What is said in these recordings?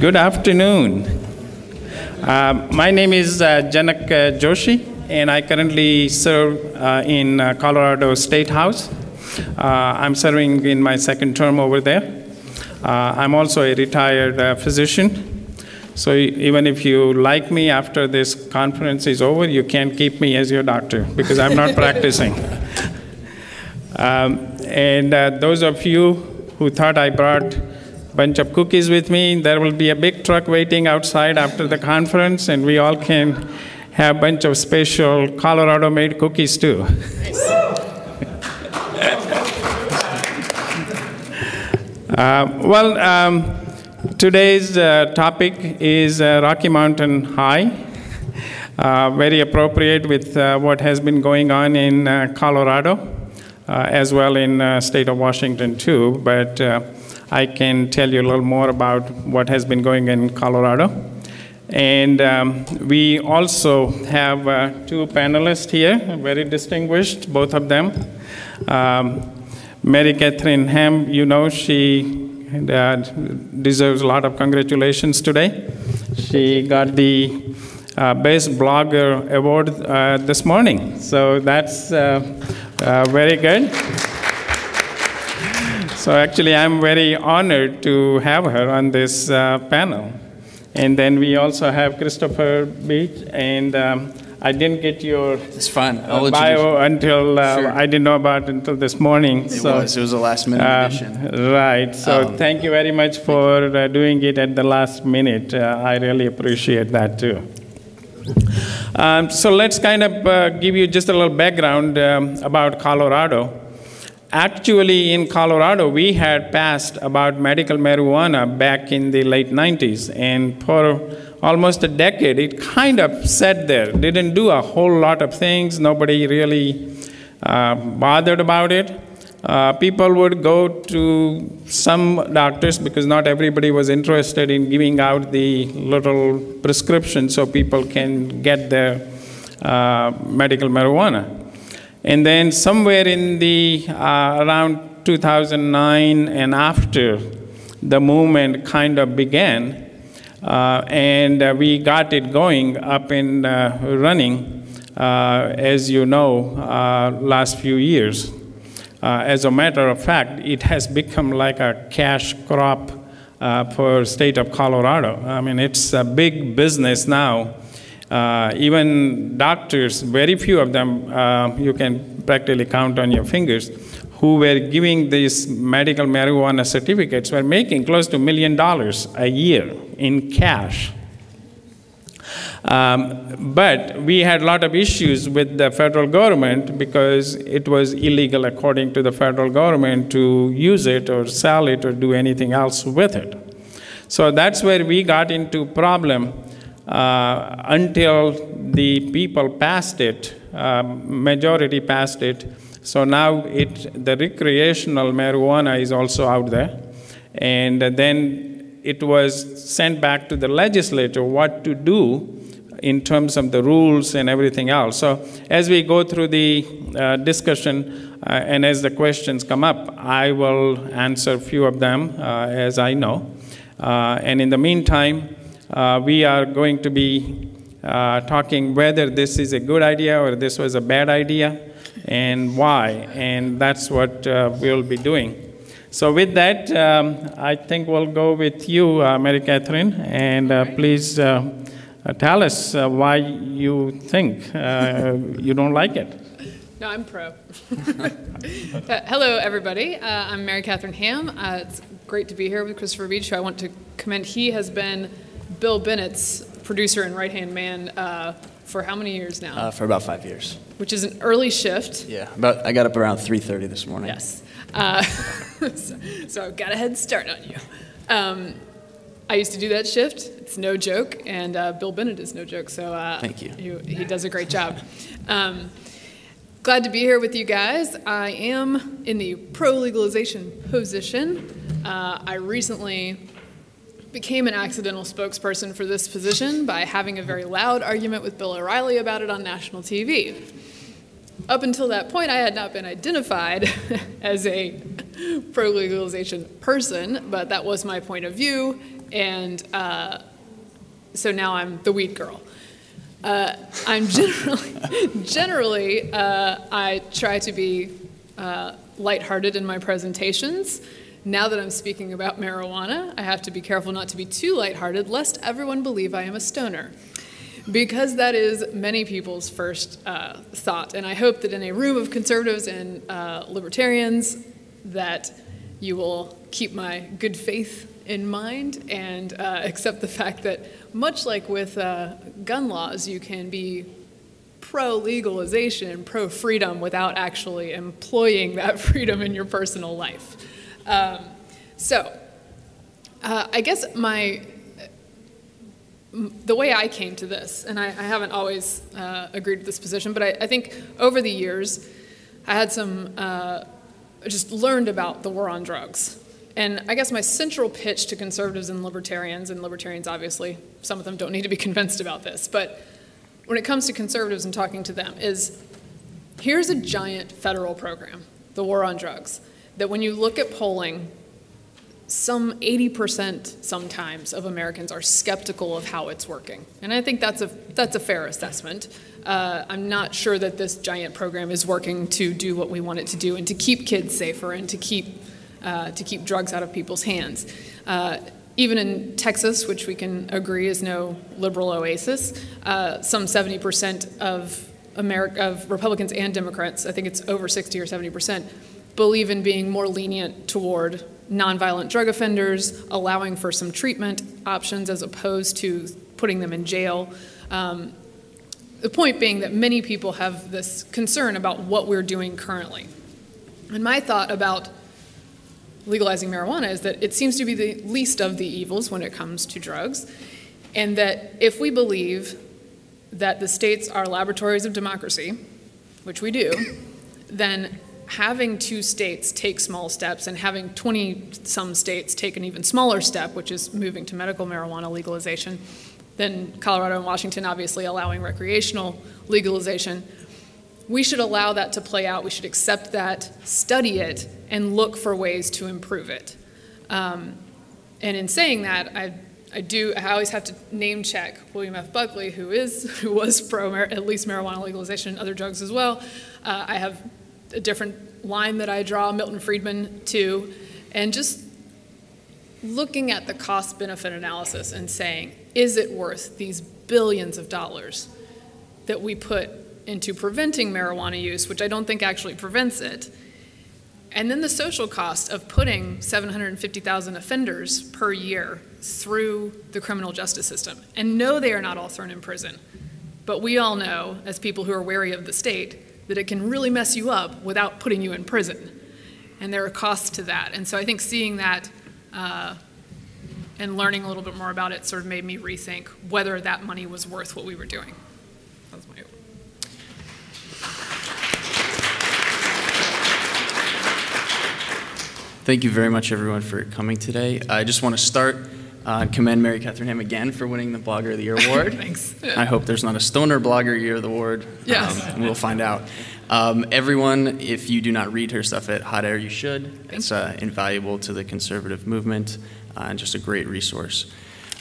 Good afternoon. My name is Janak Joshi, and I currently serve in Colorado State House. I'm serving in my second term over there. I'm also a retired physician. So even if you like me after this conference is over, you can't keep me as your doctor because I'm not practicing. Those of you who thought I brought bunch of cookies with me. There will be a big truck waiting outside after the conference, and we all can have a bunch of special Colorado-made cookies too. Today's topic is Rocky Mountain High, very appropriate with what has been going on in Colorado, as well in state of Washington too, but I can tell you a little more about what has been going in Colorado. And we also have two panelists here, very distinguished, both of them. Mary Catherine Ham, you know, she deserves a lot of congratulations today. She got the Best Blogger Award this morning, so that's very good. So actually, I'm very honored to have her on this panel. And then we also have Christopher Beach, and I didn't get your bio until Sure. I didn't know about it until this morning. It was a last-minute addition. Right, so thank you very much for doing it at the last minute. I really appreciate that too. So let's kind of give you just a little background about Colorado. Actually, in Colorado, we had passed about medical marijuana back in the late 90s, and for almost a decade, it kind of sat there, didn't do a whole lot of things. Nobody really bothered about it. People would go to some doctors because not everybody was interested in giving out the little prescription so people can get their medical marijuana. And then somewhere in the around 2009 and after, the movement kind of began, and we got it going up and running, as you know, last few years. As a matter of fact, it has become like a cash crop for state of Colorado. I mean, it's a big business now. Even doctors, very few of them, you can practically count on your fingers, who were giving these medical marijuana certificates were making close to $1 million a year in cash. But we had a lot of issues with the federal government because it was illegal, according to the federal government, to use it or sell it or do anything else with it. So that's where we got into problem. Until the people passed it, majority passed it. So now the recreational marijuana is also out there. And then it was sent back to the legislature what to do in terms of the rules and everything else. So as we go through the discussion and as the questions come up, I will answer a few of them as I know. And in the meantime, we are going to be talking whether this is a good idea or this was a bad idea and why, and that's what we'll be doing. So with that, I think we'll go with you, Mary Catherine, and please tell us why you think you don't like it. No, I'm pro. Hello, everybody. I'm Mary Catherine Ham. It's great to be here with Christopher Beach, who I want to commend. He has been Bill Bennett's producer and right-hand man for how many years now? For about 5 years. Which is an early shift. Yeah, I got up around 3:30 this morning. Yes. So I've got a head start on you. I used to do that shift. It's no joke, and Bill Bennett is no joke. So thank you. He does a great job. Glad to be here with you guys. I am in the pro-legalization position. I recently became an accidental spokesperson for this position by having a very loud argument with Bill O'Reilly about it on national TV. Up until that point, I had not been identified as a pro-legalization person, but that was my point of view, and so now I'm the weed girl. I'm generally, I try to be lighthearted in my presentations. Now that I'm speaking about marijuana, I have to be careful not to be too lighthearted, lest everyone believe I am a stoner. Because that is many people's first thought. And I hope that in a room of conservatives and libertarians that you will keep my good faith in mind and accept the fact that much like with gun laws, you can be pro-legalization, pro-freedom without actually employing that freedom in your personal life. I guess the way I came to this, and I haven't always agreed with this position, but I think over the years, I had just learned about the war on drugs. And I guess my central pitch to conservatives and libertarians obviously, some of them don't need to be convinced about this, but when it comes to conservatives and talking to them is, here's a giant federal program, the war on drugs, that when you look at polling, some 80% sometimes of Americans are skeptical of how it's working. And I think that's a fair assessment. I'm not sure that this giant program is working to do what we want it to do and to keep kids safer and to keep drugs out of people's hands. Even in Texas, which we can agree is no liberal oasis, some 70% of Republicans and Democrats, I think it's over 60 or 70%, believe in being more lenient toward nonviolent drug offenders, allowing for some treatment options as opposed to putting them in jail. The point being that many people have this concern about what we're doing currently. And my thought about legalizing marijuana is that it seems to be the least of the evils when it comes to drugs, and that if we believe that the states are laboratories of democracy, which we do, then having 2 states take small steps and having 20-some states take an even smaller step, which is moving to medical marijuana legalization, then Colorado and Washington obviously allowing recreational legalization, we should allow that to play out. We should accept that, study it, and look for ways to improve it. And in saying that, I always have to name check William F. Buckley, who was pro at least marijuana legalization and other drugs as well. I have a different line that I draw Milton Friedman to, and just looking at the cost-benefit analysis and saying, is it worth these billions of dollars that we put into preventing marijuana use, which I don't think actually prevents it, and then the social cost of putting 750,000 offenders per year through the criminal justice system. And no, they are not all thrown in prison, but we all know, as people who are wary of the state, that it can really mess you up without putting you in prison. And there are costs to that. And so I think seeing that and learning a little bit more about it sort of made me rethink whether that money was worth what we were doing. That was my hope. Thank you very much, everyone, for coming today. I just want to start commend Mary Catherine Ham again for winning the Blogger of the Year award. Thanks. I hope there's not a Stoner Blogger of the Year award. Yes. We'll find out. Everyone, if you do not read her stuff at Hot Air, you should. It's invaluable to the conservative movement and just a great resource.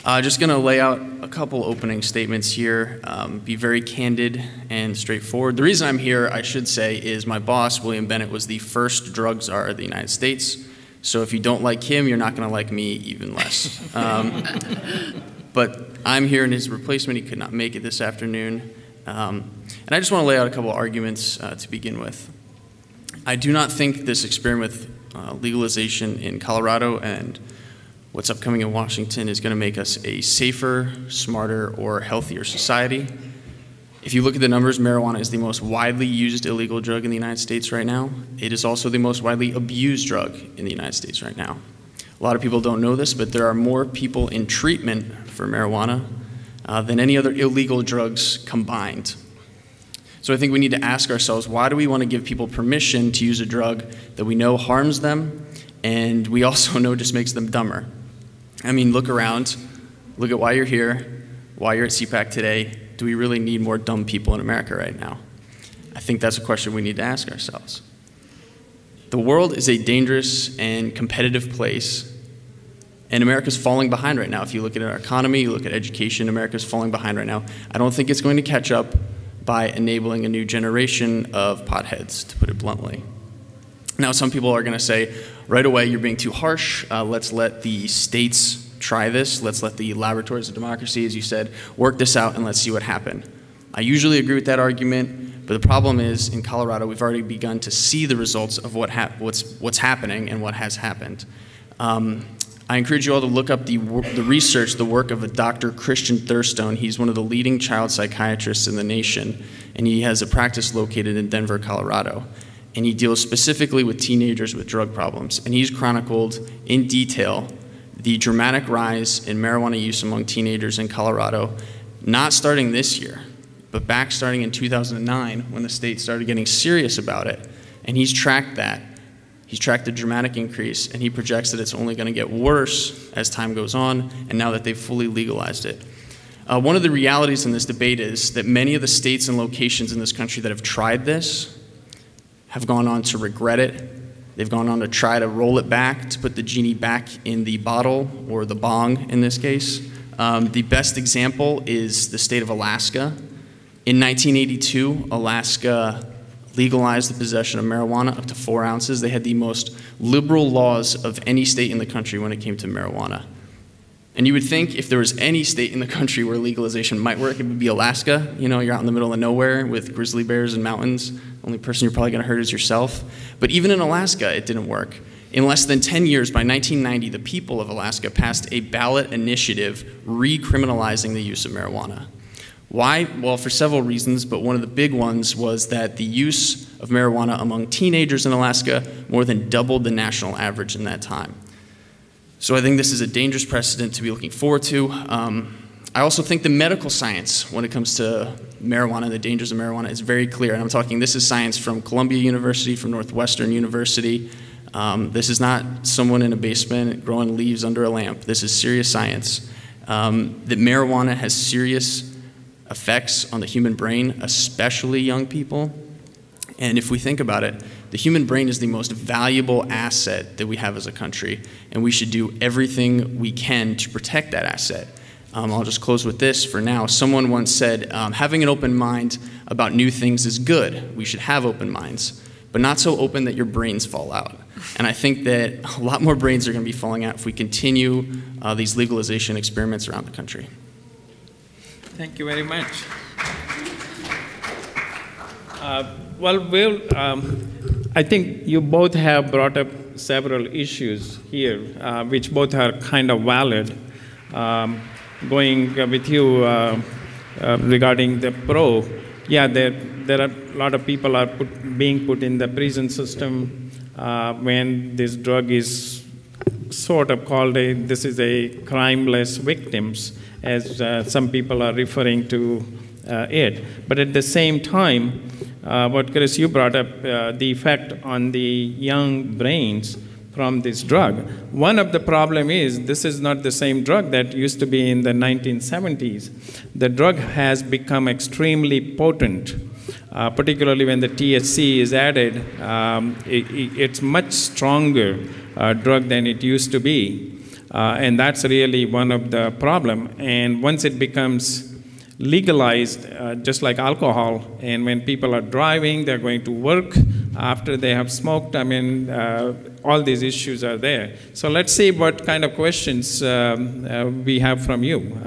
Just going to lay out a couple opening statements here, be very candid and straightforward. The reason I'm here, I should say, is my boss, William Bennett, was the first drug czar of the United States. So if you don't like him, you're not going to like me even less. But I'm here in his replacement. He could not make it this afternoon. And I just want to lay out a couple arguments to begin with. I do not think this experiment with legalization in Colorado and what's upcoming in Washington is going to make us a safer, smarter, or healthier society. If you look at the numbers, marijuana is the most widely used illegal drug in the United States right now. It is also the most widely abused drug in the United States right now. A lot of people don't know this, but there are more people in treatment for marijuana than any other illegal drugs combined. So I think we need to ask ourselves, why do we want to give people permission to use a drug that we know harms them and we also know just makes them dumber? I mean, look around, look at why you're here, why you're at CPAC today. Do we really need more dumb people in America right now? I think that's a question we need to ask ourselves. The world is a dangerous and competitive place, and America's falling behind right now. If you look at our economy, you look at education, America's falling behind right now. I don't think it's going to catch up by enabling a new generation of potheads, to put it bluntly. Now, some people are going to say, right away, you're being too harsh. Let's let the states try this. Let's let the laboratories of democracy, as you said, work this out and let's see what happens. I usually agree with that argument, but the problem is in Colorado, we've already begun to see the results of what's happening and what has happened. I encourage you all to look up the research, the work of a Dr. Christian Thurstone. He's one of the leading child psychiatrists in the nation, and he has a practice located in Denver, Colorado. And he deals specifically with teenagers with drug problems. And he's chronicled in detail the dramatic rise in marijuana use among teenagers in Colorado, not starting this year, but back starting in 2009 when the state started getting serious about it. And he's tracked that. He's tracked the dramatic increase, and he projects that it's only going to get worse as time goes on, and now that they've fully legalized it. One of the realities in this debate is that many of the states and locations in this country that have tried this have gone on to regret it. They've gone on to try to roll it back, to put the genie back in the bottle, or the bong in this case. The best example is the state of Alaska. In 1982, Alaska legalized the possession of marijuana up to 4 ounces. They had the most liberal laws of any state in the country when it came to marijuana. And you would think if there was any state in the country where legalization might work, it would be Alaska. You know, you're out in the middle of nowhere with grizzly bears and mountains. The only person you're probably going to hurt is yourself. But even in Alaska, it didn't work. In less than 10 years, by 1990, the people of Alaska passed a ballot initiative recriminalizing the use of marijuana. Why? Well, for several reasons, but one of the big ones was that the use of marijuana among teenagers in Alaska more than doubled the national average in that time. So I think this is a dangerous precedent to be looking forward to. I also think the medical science when it comes to marijuana and the dangers of marijuana is very clear. And I'm talking, this is science from Columbia University, from Northwestern University. This is not someone in a basement growing leaves under a lamp. This is serious science. That marijuana has serious effects on the human brain, especially young people. And if we think about it, the human brain is the most valuable asset that we have as a country, and we should do everything we can to protect that asset. I'll just close with this for now. Someone once said, having an open mind about new things is good. We should have open minds, but not so open that your brains fall out. And I think that a lot more brains are going to be falling out if we continue these legalization experiments around the country. Thank you very much. Will, I think you both have brought up several issues here, which both are kind of valid. Going with you regarding the pro, yeah, there are a lot of people are being put in the prison system when this drug is sort of called this is a crimeless victims, as some people are referring to it. But at the same time, what Chris, you brought up, the effect on the young brains from this drug. One of the problem is this is not the same drug that used to be in the 1970s. The drug has become extremely potent, particularly when the THC is added. It's much stronger drug than it used to be. And that's really one of the problem. And once it becomes legalized, just like alcohol, and when people are driving, they're going to work after they have smoked, I mean, all these issues are there. So let's see what kind of questions we have from you.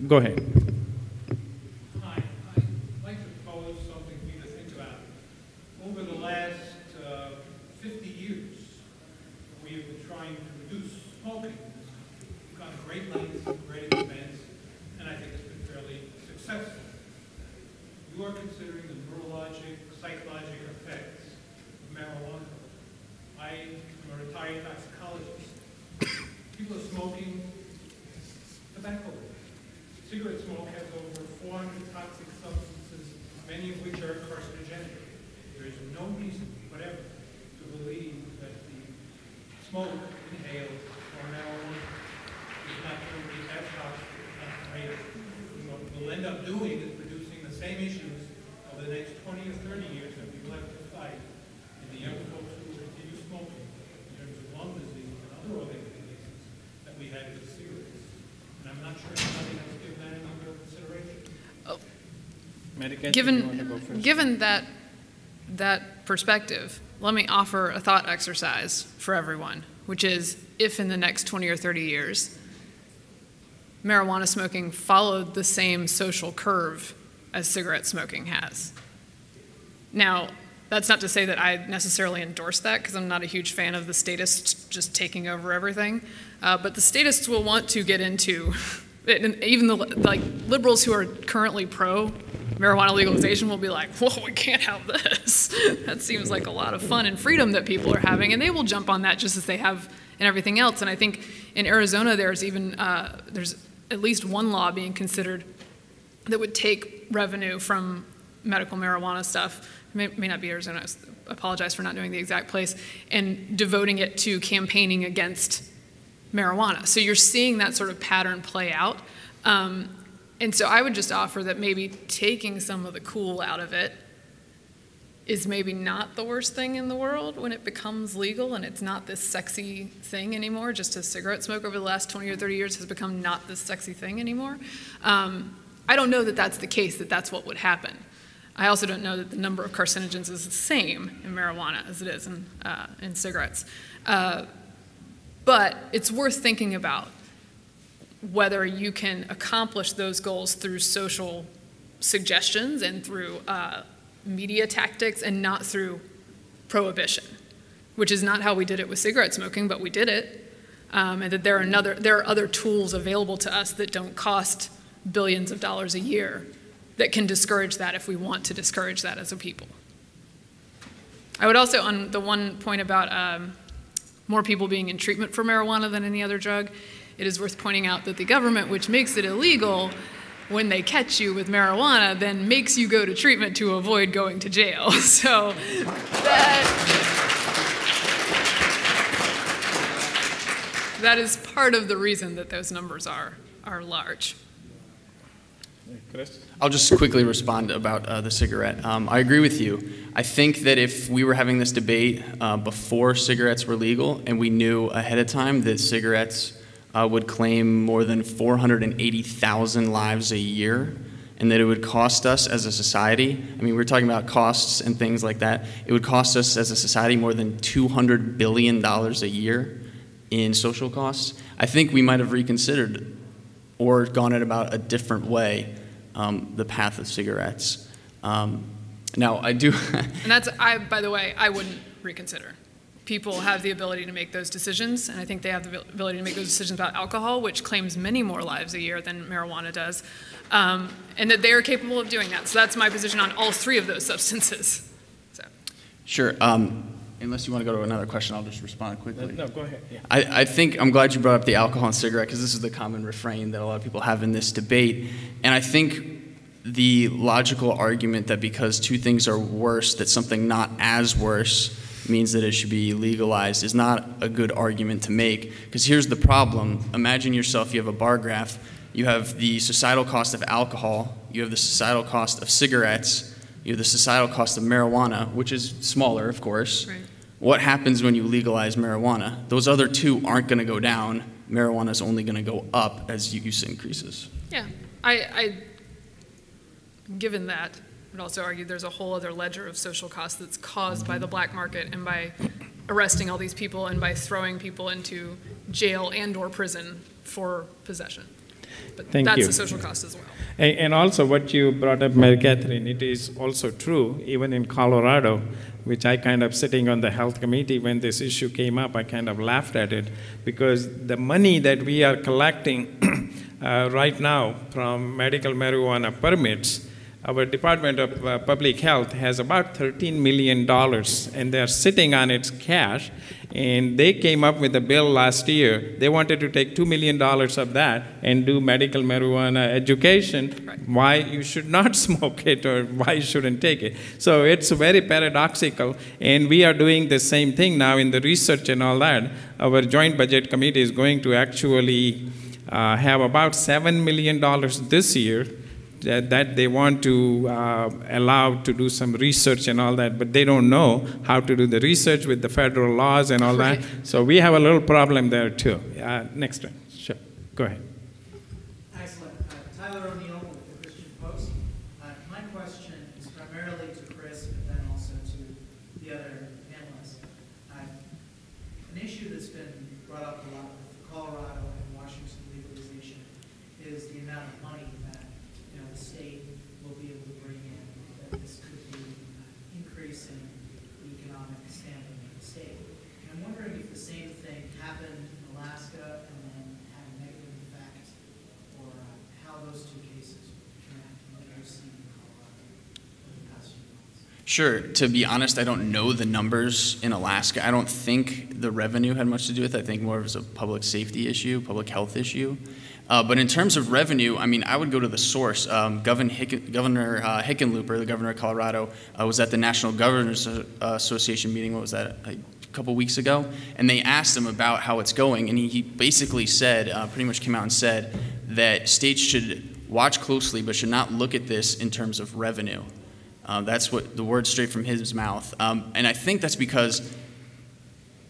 Go ahead. Hi, I'd like to pose something for you to think about. Over the last 50 years, we have been trying to reduce smoking in this country. successful, you are considering the neurologic, psychologic effects of marijuana. I am a retired toxicologist. People are smoking tobacco. Cigarette smoke has over 400 toxic substances, many of which are carcinogenic. There is no reason whatever to believe that the smoke inhaled from marijuana is not going to be as toxic, not greater. What we'll end up doing is producing the same issues over the next 20 or 30 years that we will have to fight in the young folks who will continue smoking in terms of lung disease and other organ diseases that we had with cigarettes. And I'm not sure anybody has given that any real consideration. Given that perspective, let me offer a thought exercise for everyone, which is if in the next 20 or 30 years, marijuana smoking followed the same social curve as cigarette smoking has. Now, that's not to say that I necessarily endorse that, because I'm not a huge fan of the statists just taking over everything. But the statists will want to get into it, and even the liberals who are currently pro marijuana legalization will be like, whoa, we can't have this. That seems like a lot of fun and freedom that people are having, and they will jump on that just as they have in everything else. And I think in Arizona there's at least one law being considered that would take revenue from medical marijuana stuff, may not be Arizona, I apologize for not knowing the exact place, and devoting it to campaigning against marijuana. So you're seeing that sort of pattern play out. And so I would just offer that maybe taking some of the cool out of it is maybe not the worst thing in the world when it becomes legal and it's not this sexy thing anymore. Just as cigarette smoke over the last 20 or 30 years has become not this sexy thing anymore. I don't know that that's the case, that that's what would happen. I also don't know that the number of carcinogens is the same in marijuana as it is in cigarettes. But it's worth thinking about whether you can accomplish those goals through social suggestions and through media tactics and not through prohibition, which is not how we did it with cigarette smoking, but we did it. And that there are other tools available to us that don't cost billions of dollars a year that can discourage that if we want to discourage that as a people. I would also, on the one point about more people being in treatment for marijuana than any other drug, it is worth pointing out that the government, which makes it illegal, when they catch you with marijuana, then makes you go to treatment to avoid going to jail. So that is part of the reason that those numbers are large. Chris? I'll just quickly respond about the cigarette. I agree with you. I think that if we were having this debate before cigarettes were legal and we knew ahead of time that cigarettes would claim more than 480,000 lives a year and that it would cost us as a society, I mean, we're talking about costs and things like that, it would cost us as a society more than $200 billion a year in social costs, I think we might have reconsidered or gone it about a different way, the path of cigarettes. Now, I do... And by the way, I wouldn't reconsider. People have the ability to make those decisions, and I think they have the ability to make those decisions about alcohol, which claims many more lives a year than marijuana does, and that they are capable of doing that. So that's my position on all three of those substances. So. Sure. Unless you want to go to another question, I'll just respond quickly. No, go ahead. Yeah. I think I'm glad you brought up the alcohol and cigarette because this is the common refrain that a lot of people have in this debate. And I think the logical argument that because two things are worse, that something not as worse means that it should be legalized is not a good argument to make. Because here's the problem. Imagine yourself, you have a bar graph. You have the societal cost of alcohol. You have the societal cost of cigarettes. You have the societal cost of marijuana, which is smaller, of course. Right. What happens when you legalize marijuana? Those other two aren't going to go down. Marijuana is only going to go up as use increases. Yeah, given that, I would also argue there's a whole other ledger of social costs that's caused by the black market and by arresting all these people and by throwing people into jail and or prison for possession. But that's a social cost as well. And also what you brought up, Mary Catherine, it is also true, even in Colorado, which I kind of sitting on the health committee when this issue came up, I kind of laughed at it because the money that we are collecting right now from medical marijuana permits, our Department of Public Health has about $13 million, and they're sitting on its cash. And they came up with a bill last year. They wanted to take $2 million of that and do medical marijuana education, right, why you should not smoke it or why you shouldn't take it. So it's very paradoxical, and we are doing the same thing now in the research and all that. Our Joint Budget Committee is going to actually have about $7 million this year that they want to allow to do some research and all that, but they don't know how to do the research with the federal laws and all that. So we have a little problem there too. Next one. Sure. Go ahead. Excellent. Tyler O'Neill with the Christian Post. My question is primarily to Chris, but then also to the other panelists. An issue that's been brought up a lot with Colorado and Washington legalization is the amount of money that the state will be able to bring in, that this could be increasing the economic standing of the state. And I'm wondering if the same thing happened in Alaska and then had a negative effect, or how those two cases connect and what you've seen in Colorado over the past few months. Sure. To be honest, I don't know the numbers in Alaska. I don't think the revenue had much to do with it. I think more of it was a public safety issue, public health issue. But in terms of revenue, I mean, I would go to the source. Governor Hickenlooper, the governor of Colorado, was at the National Governors Association meeting, what was that, a couple weeks ago? And they asked him about how it's going, and he basically said, pretty much came out and said that states should watch closely but should not look at this in terms of revenue. That's what the word straight from his mouth. And I think that's because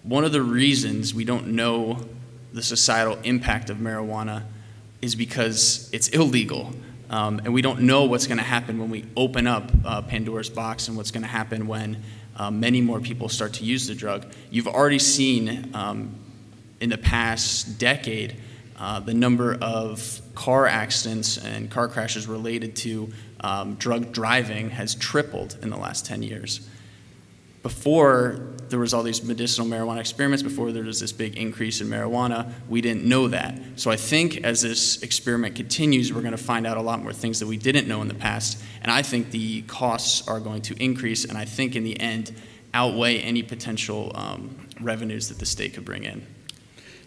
one of the reasons we don't know the societal impact of marijuana is because it's illegal. And we don't know what's going to happen when we open up Pandora's box and what's going to happen when many more people start to use the drug. You've already seen in the past decade the number of car accidents and car crashes related to drug driving has tripled in the last 10 years. Before there was all these medicinal marijuana experiments, before there was this big increase in marijuana, we didn't know that. So I think as this experiment continues, we're going to find out a lot more things that we didn't know in the past. And I think the costs are going to increase, and I think in the end outweigh any potential revenues that the state could bring in.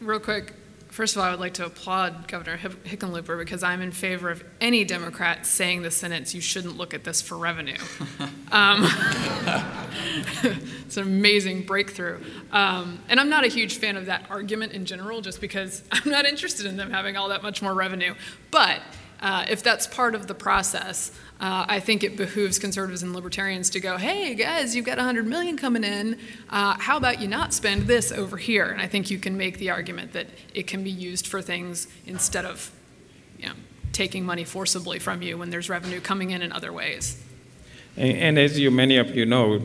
Real quick. First of all, I would like to applaud Governor Hickenlooper because I'm in favor of any Democrat saying the sentence, you shouldn't look at this for revenue. It's an amazing breakthrough. And I'm not a huge fan of that argument in general just because I'm not interested in them having all that much more revenue. But if that's part of the process, I think it behooves conservatives and libertarians to go, hey guys, you've got $100 million coming in. How about you not spend this over here? And I think you can make the argument that it can be used for things instead of taking money forcibly from you when there's revenue coming in other ways. And as many of you know,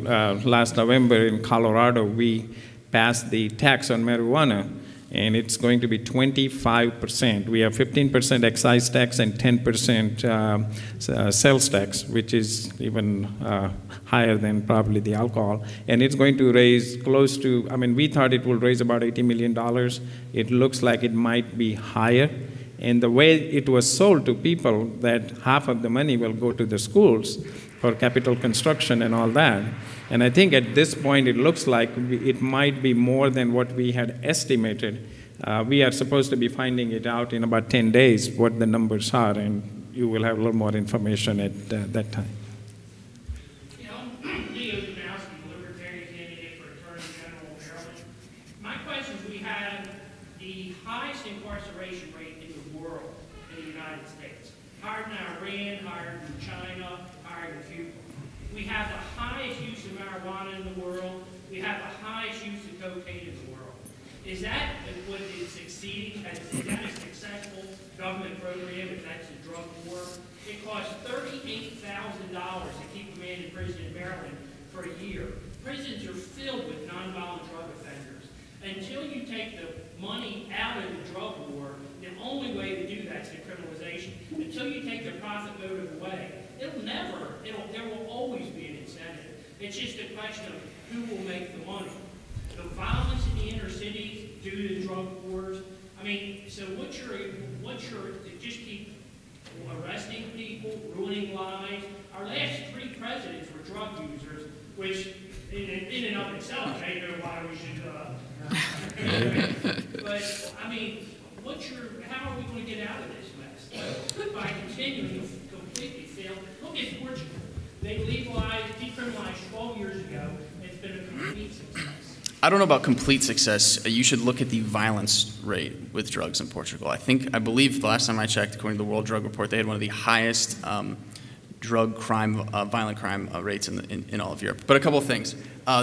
last November in Colorado, we passed the tax on marijuana. And it's going to be 25%. We have 15% excise tax and 10% sales tax, which is even higher than probably the alcohol. And it's going to raise close to, I mean, we thought it will raise about $80 million. It looks like it might be higher. And the way it was sold to people, that half of the money will go to the schools for capital construction and all that. And I think at this point it looks like it might be more than what we had estimated. We are supposed to be finding it out in about 10 days what the numbers are, and you will have a little more information at that time. Leo Domowski, Libertarian candidate for Attorney General of Maryland. My question is, we have the highest incarceration rate in the world in the United States. Higher than Iran, higher than China, higher than Cuba. We have the highest use of marijuana in the world. We have the highest use of cocaine in the world. Is that what is succeeding? Is that a successful government program if that's a drug war? It costs $38,000 to keep a man in prison in Maryland for a year. Prisons are filled with nonviolent drug offenders. Until you take the money out of the drug war, the only way to do that is decriminalization. Until you take the profit motive away, there will always be an incentive. It's just a question of who will make the money. The violence in the inner cities due to drug wars, I mean, so what's your, just keep arresting people, ruining lives? Our last 3 presidents were drug users, which in and of itself may know why we should, but I mean, how are we going to get out of this mess? By continuing to completely fail. Look at Portugal. They decriminalized 12 years ago. It's been a complete success. I don't know about complete success. You should look at the violence rate with drugs in Portugal. I believe the last time I checked, according to the World Drug Report, they had one of the highest drug crime, violent crime rates in all of Europe. But a couple of things.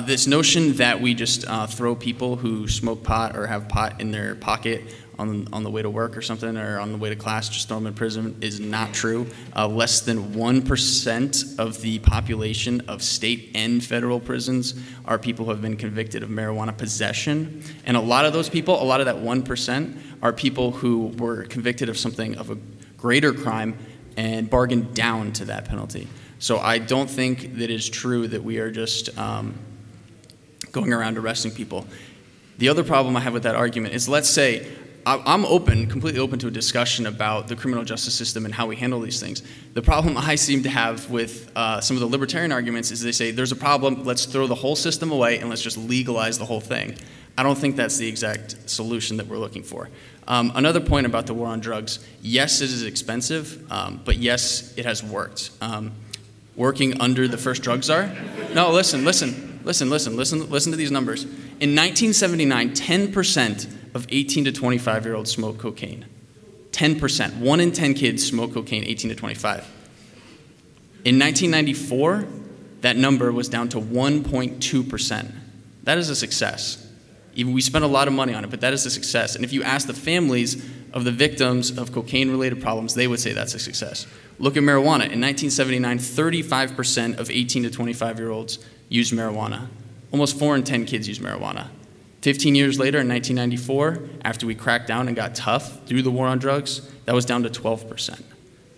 This notion that we just throw people who smoke pot or have pot in their pocket on the way to work or something, or on the way to class, just throw them in prison, is not true. Less than 1% of the population of state and federal prisons are people who have been convicted of marijuana possession. And a lot of those people, a lot of that 1%, are people who were convicted of something of a greater crime and bargained down to that penalty. So I don't think that it's true that we are just going around arresting people. The other problem I have with that argument is, let's say, I'm completely open to a discussion about the criminal justice system and how we handle these things. The problem I seem to have with some of the libertarian arguments is they say, there's a problem, let's throw the whole system away and let's just legalize the whole thing. I don't think that's the exact solution that we're looking for. Another point about the war on drugs, yes, it is expensive, but yes, it has worked. Working under the first drug czar? No, listen to these numbers. In 1979, 10% of 18 to 25-year-olds smoked cocaine. 10%. 1 in 10 kids smoke cocaine, 18 to 25. In 1994, that number was down to 1.2%. That is a success. Even we spent a lot of money on it, but that is a success. And if you ask the families of the victims of cocaine-related problems, they would say that's a success. Look at marijuana. In 1979, 35% of 18 to 25-year-olds used marijuana. Almost 4 in 10 kids used marijuana. 15 years later, in 1994, after we cracked down and got tough through the war on drugs, that was down to 12%.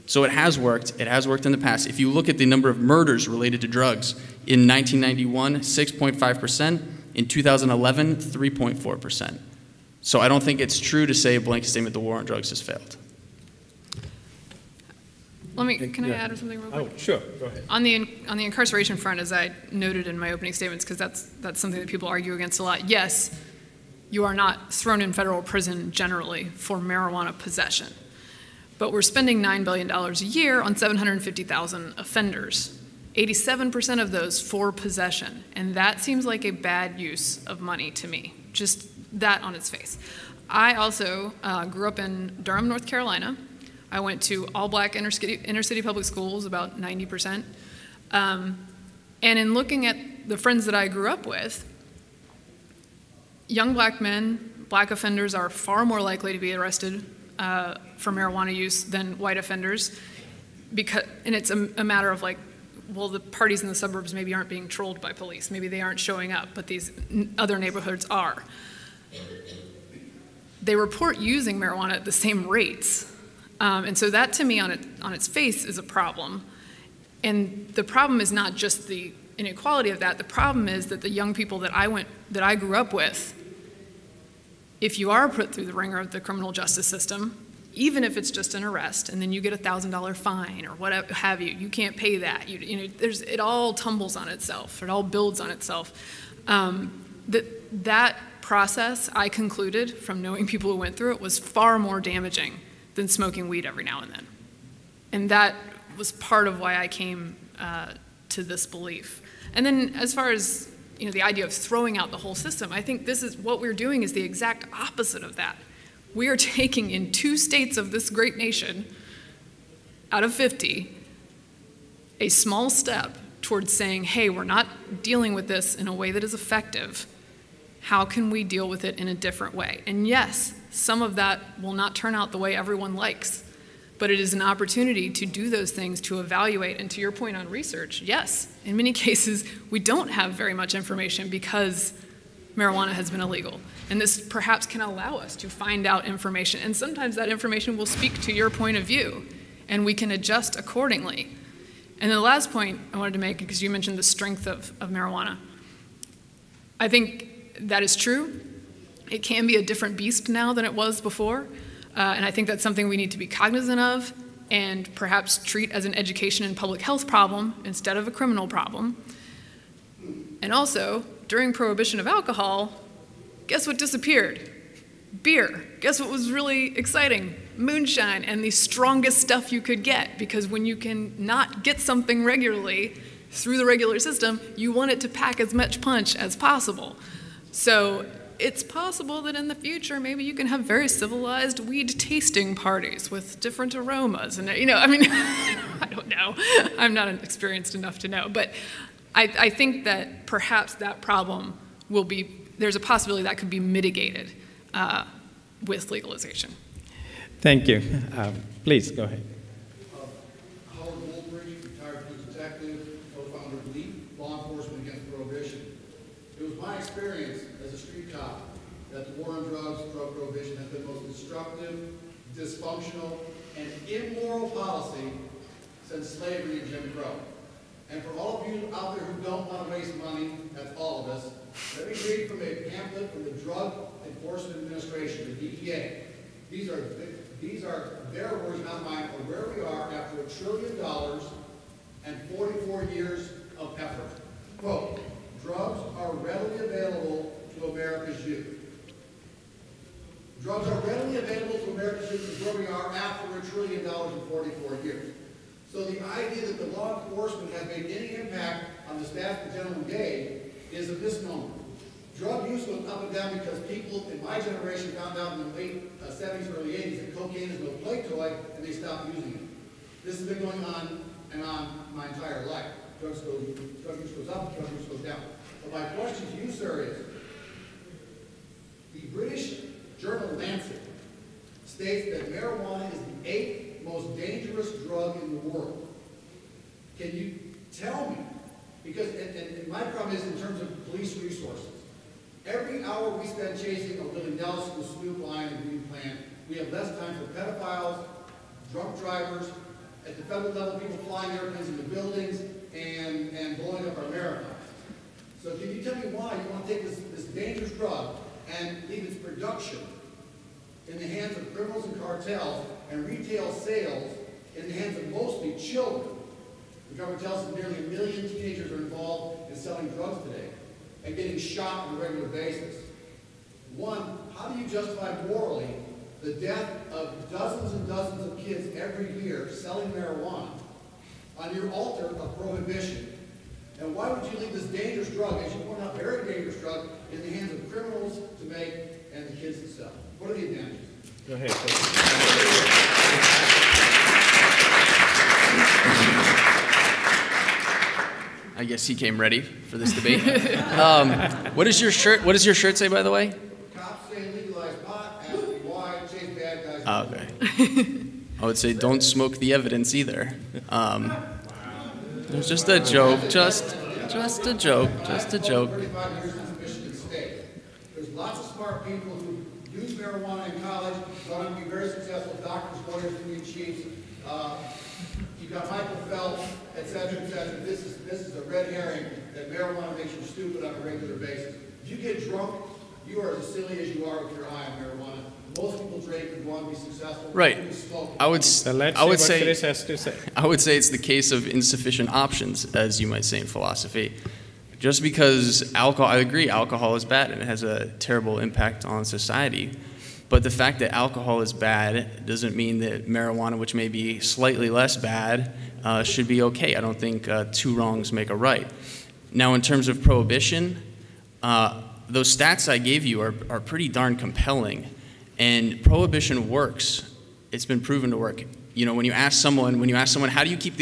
So it has worked. It has worked in the past. If you look at the number of murders related to drugs, in 1991, 6.5%. In 2011, 3.4%. So I don't think it's true to say a blanket statement the war on drugs has failed. Can I add something real quick? Oh, sure, go ahead. On the incarceration front, as I noted in my opening statements, because that's something that people argue against a lot, yes, you are not thrown in federal prison generally for marijuana possession. But we're spending $9 billion a year on 750,000 offenders. 87% of those for possession, and that seems like a bad use of money to me, just that on its face. I also grew up in Durham, North Carolina. I went to all-black inner-city public schools, about 90%. And in looking at the friends that I grew up with, young black men, black offenders are far more likely to be arrested for marijuana use than white offenders, and it's a matter of like, well, the parties in the suburbs maybe aren't being trolled by police. Maybe they aren't showing up, but these other neighborhoods are. They report using marijuana at the same rates. And so that, to me, on its face is a problem. And the problem is not just the inequality of that. The problem is that the young people that I grew up with, if you are put through the ringer of the criminal justice system, even if it's just an arrest, and then you get a $1,000 fine or whatever have you, you can't pay that. It all tumbles on itself. It all builds on itself. That process, I concluded from knowing people who went through it, was far more damaging than smoking weed every now and then. And that was part of why I came to this belief. And then as far as the idea of throwing out the whole system, I think what we're doing is the exact opposite of that. We are taking in 2 states of this great nation, out of 50, a small step towards saying, hey, we're not dealing with this in a way that is effective. How can we deal with it in a different way? And yes, some of that will not turn out the way everyone likes, but it is an opportunity to do those things, to evaluate. And to your point on research, yes, in many cases, we don't have very much information because marijuana has been illegal. And this perhaps can allow us to find out information. And sometimes that information will speak to your point of view, and we can adjust accordingly. And the last point I wanted to make, because you mentioned the strength of marijuana, I think that is true. It can be a different beast now than it was before, and I think that's something we need to be cognizant of and perhaps treat as an education and public health problem instead of a criminal problem. And also, during Prohibition of alcohol, guess what disappeared? Beer. Guess what was really exciting? Moonshine and the strongest stuff you could get, because when you can not get something regularly through the regular system, you want it to pack as much punch as possible. So it's possible that in the future, maybe you can have very civilized weed tasting parties with different aromas. And, you know, I mean, I don't know. I'm not experienced enough to know. But I think that perhaps that problem will be, there's a possibility that could be mitigated with legalization. Thank you. Please go ahead. Howard Woolbridge, retired police detective, co-founder of LEAP, Law Enforcement Against Prohibition. It was my experience as a street cop that the war on drugs, drug prohibition, has been the most destructive, dysfunctional, and immoral policy since slavery and Jim Crow. And for all of you out there who don't want to waste money, that's all of us, let me read from a pamphlet from the Drug Enforcement Administration, the DEA. These are their words, not mine, of where we are after $1 trillion and 44 years of effort. Quote, drugs are readily available to America's youth. Drugs are readily available to America's youth is where we are after $1 trillion and 44 years. So the idea that the law enforcement has made any impact on the stats the gentleman gave is a misnomer. Drug use went up and down because people in my generation found out in the late 70s, early 80s that cocaine is no play toy, and they stopped using it. This has been going on and on my entire life. Drug use goes up, drug use goes down. But my question to you, sir, is the British journal Lancet states that marijuana is the 8th most dangerous drug in the world. Can you tell me? Because and my problem is in terms of police resources. Every hour we spend chasing a Willie Nelson, a Snoop Lion, and Green Plant, we have less time for pedophiles, drunk drivers, at the federal level, people flying airplanes into buildings and blowing up our marathons. So can you tell me why you want to take this dangerous drug and leave its production in the hands of criminals and cartels and retail sales in the hands of mostly children? The government tells us nearly 1 million teenagers are involved in selling drugs today and getting shot on a regular basis. One, how do you justify morally the death of dozens and dozens of kids every year selling marijuana on your altar of prohibition? And why would you leave this dangerous drug, as you point out, very dangerous drug, in the hands of criminals to make and the kids to sell? What are the advantages? Go ahead. I guess he came ready for this debate. What does your shirt say, by the way? Cops say legalized pot, ask me why, chase bad guys. Oh, okay. I would say don't smoke the evidence either. It was just a joke, just a joke, just a joke. 35 years in Michigan State. There's lots of smart people who use marijuana in college, going on to be very successful doctors, lawyers, union chiefs. You've got Michael Phelps, et cetera, et cetera. This is a red herring that marijuana makes you stupid on a regular basis. If you get drunk, you are as silly as you are with your eye on marijuana. Most people drink and want to be successful. Right. I would say Chris has to say. I would say it's the case of insufficient options, as you might say in philosophy. Just because alcohol, I agree, alcohol is bad and it has a terrible impact on society. But the fact that alcohol is bad doesn't mean that marijuana, which may be slightly less bad, should be okay. I don't think two wrongs make a right. Now, in terms of prohibition, those stats I gave you are pretty darn compelling. And prohibition works. It's been proven to work. You know, when you ask someone, how do you keep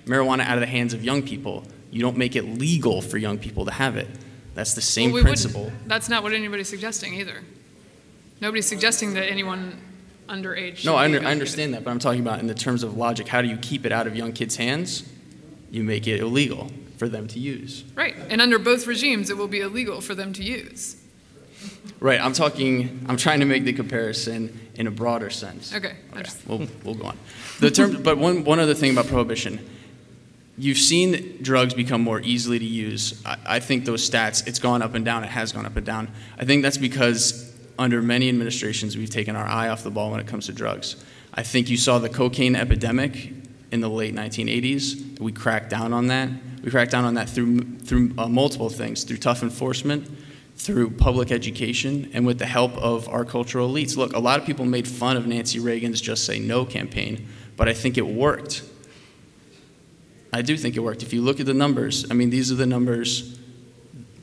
marijuana out of the hands of young people? You don't make it legal for young people to have it. That's the same principle. That's not what anybody's suggesting either. Nobody's suggesting that anyone underage. No, I understand that, but I'm talking about in the terms of logic. How do you keep it out of young kids' hands? You make it illegal for them to use. Right, and under both regimes, it will be illegal for them to use. Right, I'm trying to make the comparison in a broader sense. Okay. We'll go on. But one other thing about prohibition. you've seen drugs become more easily to use. I think those stats, it's gone up and down, it has gone up and down. I think that's because under many administrations, we've taken our eye off the ball when it comes to drugs. I think you saw the cocaine epidemic in the late 1980s. We cracked down on that. We cracked down on that through multiple things, through tough enforcement, through public education, and with the help of our cultural elites. Look, a lot of people made fun of Nancy Reagan's Just Say No campaign, but I think it worked. I do think it worked. If you look at the numbers, I mean, these are the numbers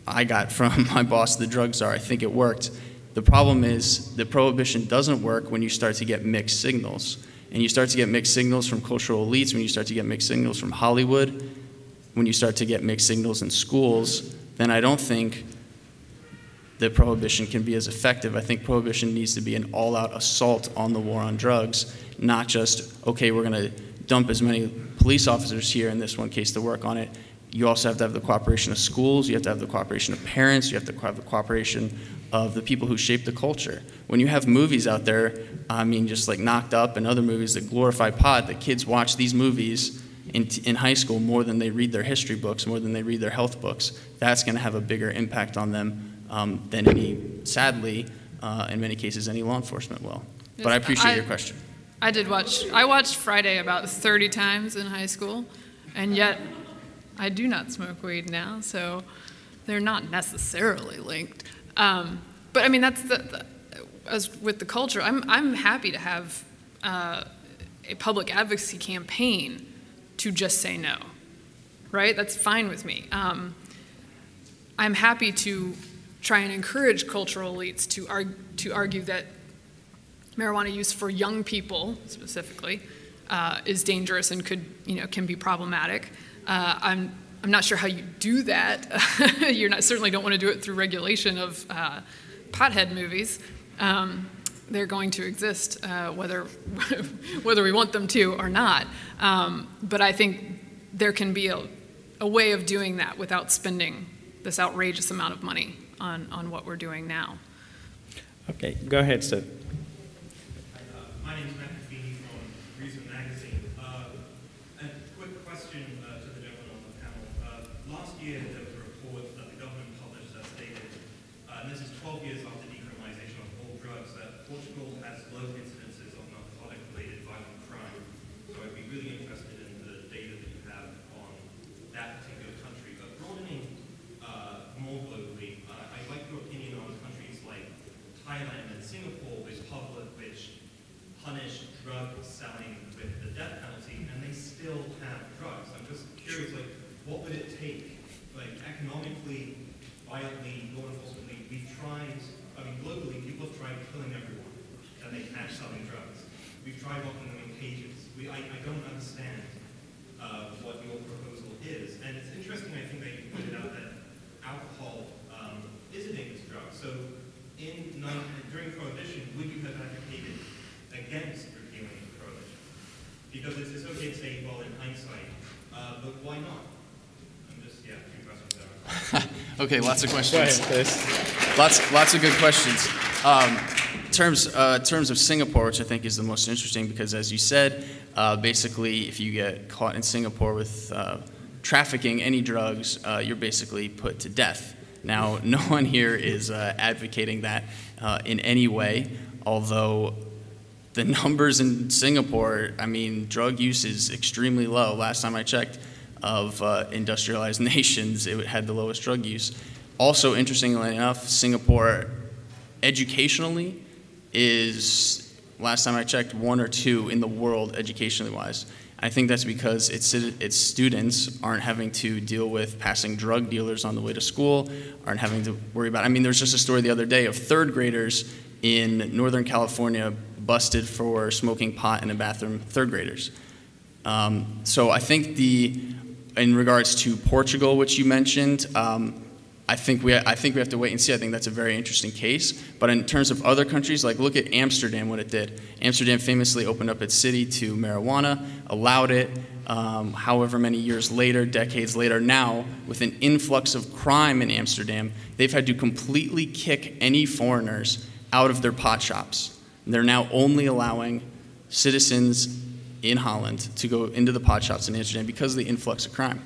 I got from my boss, the drug czar. I think it worked. The problem is that prohibition doesn't work when you start to get mixed signals. And you start to get mixed signals from cultural elites, when you start to get mixed signals from Hollywood, when you start to get mixed signals in schools, then I don't think that prohibition can be as effective. I think prohibition needs to be an all-out assault on the war on drugs, not just, okay, we're going to dump as many police officers here in this one case to work on it. You also have to have the cooperation of schools, you have to have the cooperation of parents, you have to have the cooperation of the people who shape the culture. When you have movies out there, I mean, just like Knocked Up and other movies that glorify pot, the kids watch these movies in high school more than they read their history books, more than they read their health books. That's going to have a bigger impact on them than sadly, in many cases, any law enforcement will. Yes, but I appreciate your question. I watched Friday about 30 times in high school, and yet I do not smoke weed now, so they're not necessarily linked. But I mean, that's as with the culture, I'm happy to have a public advocacy campaign to just say no, right? That's fine with me. I'm happy to try and encourage cultural elites to argue that marijuana use for young people specifically is dangerous and can be problematic. I'm not sure how you do that. Certainly don't want to do it through regulation of pothead movies. They're going to exist whether we want them to or not. But I think there can be a way of doing that without spending this outrageous amount of money on what we're doing now. Okay, go ahead, sir. My name is Matt Feeney from Reason Magazine. A quick question to the gentleman on the panel. Last year, there was a report that the government published that stated, and this is 12 years after decriminalization of all drugs, that Portugal has low incidences of narcotic-related violent crime. So I'd be really interested in the data that you have on that particular country. But broadening more globally, I'd like your opinion on countries like Thailand and Singapore, which punish drug selling with the death penalty, and they still have drugs. I'm just curious, like, what would it take, like, economically, violently, law enforcemently? We've tried, I mean, globally, people have tried killing everyone, and they catch selling drugs. We've tried locking them in cages. I don't understand what your proposal is. And it's interesting, I think, that you pointed out that alcohol is a dangerous drug. So during Prohibition, would you have advocated against repealing Prohibition? Because it's okay to say, well, in hindsight, but why not? I'm just, two questions there. Okay, lots of questions. Go ahead, please. Lots of good questions. In terms of Singapore, which I think is the most interesting, because as you said, basically, if you get caught in Singapore with trafficking any drugs, you're basically put to death. Now, no one here is advocating that in any way, although the numbers in Singapore, I mean, drug use is extremely low. Last time I checked, of industrialized nations, it had the lowest drug use. Also, interestingly enough, Singapore educationally is, last time I checked, 1 or 2 in the world educationally wise. I think that's because its students aren't having to deal with passing drug dealers on the way to school, aren't having to worry about, I mean, there's just a story the other day of 3rd graders in Northern California busted for smoking pot in a bathroom, 3rd graders. So I think in regards to Portugal, which you mentioned, I think we have to wait and see. I think that's a very interesting case. But in terms of other countries, like look at Amsterdam, what it did. Amsterdam famously opened up its city to marijuana, allowed it. However many years later, decades later, now with an influx of crime in Amsterdam, they've had to completely kick any foreigners out of their pot shops. They're now only allowing citizens in Holland to go into the pot shops in Amsterdam because of the influx of crime.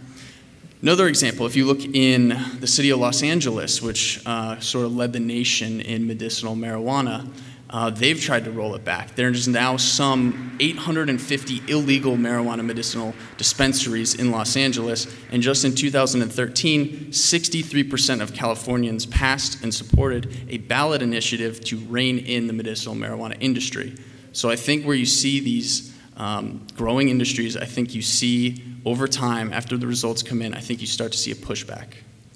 Another example, if you look in the city of Los Angeles, which sort of led the nation in medicinal marijuana, they've tried to roll it back. There's now some 850 illegal marijuana medicinal dispensaries in Los Angeles, and just in 2013, 63% of Californians passed and supported a ballot initiative to rein in the medicinal marijuana industry. So I think where you see these growing industries, I think you see over time, after the results come in, I think you start to see a pushback.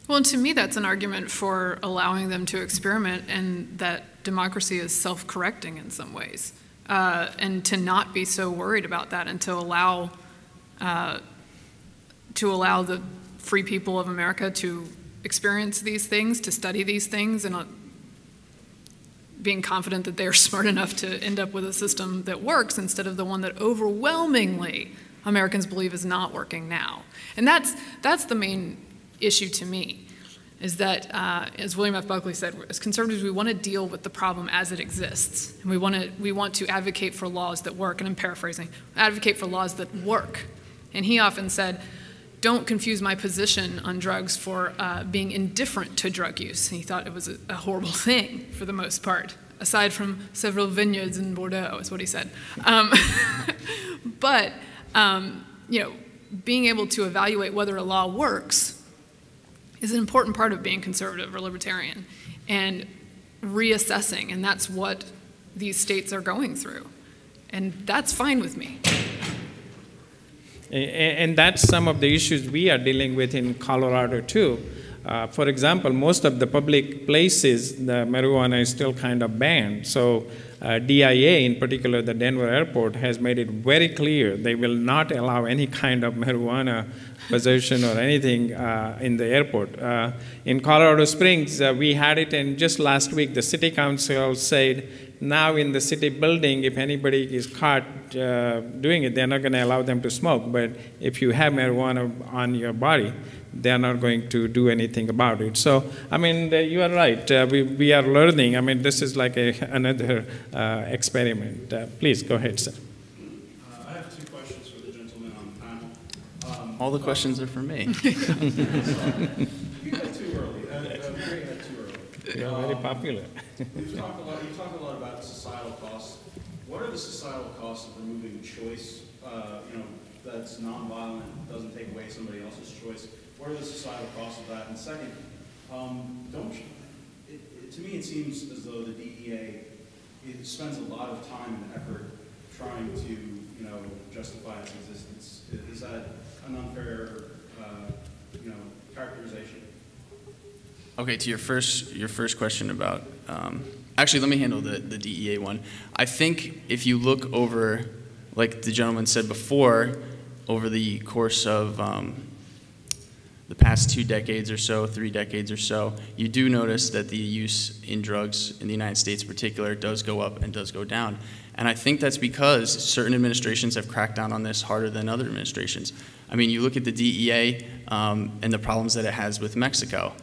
Well, and to me, that's an argument for allowing them to experiment, and that democracy is self-correcting in some ways, and to not be so worried about that, and to allow the free people of America to experience these things, to study these things, and being confident that they're smart enough to end up with a system that works instead of the one that overwhelmingly Americans believe is not working now. And that's the main issue to me, is that, as William F. Buckley said, as conservatives, we want to deal with the problem as it exists. And we want to advocate for laws that work, and I'm paraphrasing, advocate for laws that work. And he often said, don't confuse my position on drugs for being indifferent to drug use. And he thought it was a horrible thing for the most part, aside from several vineyards in Bordeaux, is what he said. But, you know, being able to evaluate whether a law works is an important part of being conservative or libertarian, and reassessing, and that's what these states are going through. And that's fine with me. And that's some of the issues we are dealing with in Colorado too. For example, most of the public places, the marijuana is still kind of banned. So DIA, in particular the Denver airport, has made it very clear they will not allow any kind of marijuana possession or anything in the airport. In Colorado Springs, we had it, and just last week the city council said now in the city building, if anybody is caught doing it, they're not going to allow them to smoke. But if you have marijuana on your body, they're not going to do anything about it. So, I mean, you are right. We are learning. I mean, this is like another experiment. Please, go ahead, sir. I have two questions for the gentleman on the panel. All the questions are for me. You had too early. Mary had too early. You're very popular. You talk a lot about societal costs. What are the societal costs of removing choice, that's nonviolent, doesn't take away somebody else's choice? What are the societal costs of that? And second, to me it seems as though the DEA spends a lot of time and effort trying to justify its existence. Is that an unfair characterization? Okay, to your first question about, actually let me handle the DEA one. I think if you look over, like the gentleman said before, over the course of the past 2 decades or so, 3 decades or so, you do notice that the use in drugs in the United States in particular does go up and does go down. And I think that's because certain administrations have cracked down on this harder than other administrations. I mean, you look at the DEA and the problems that it has with Mexico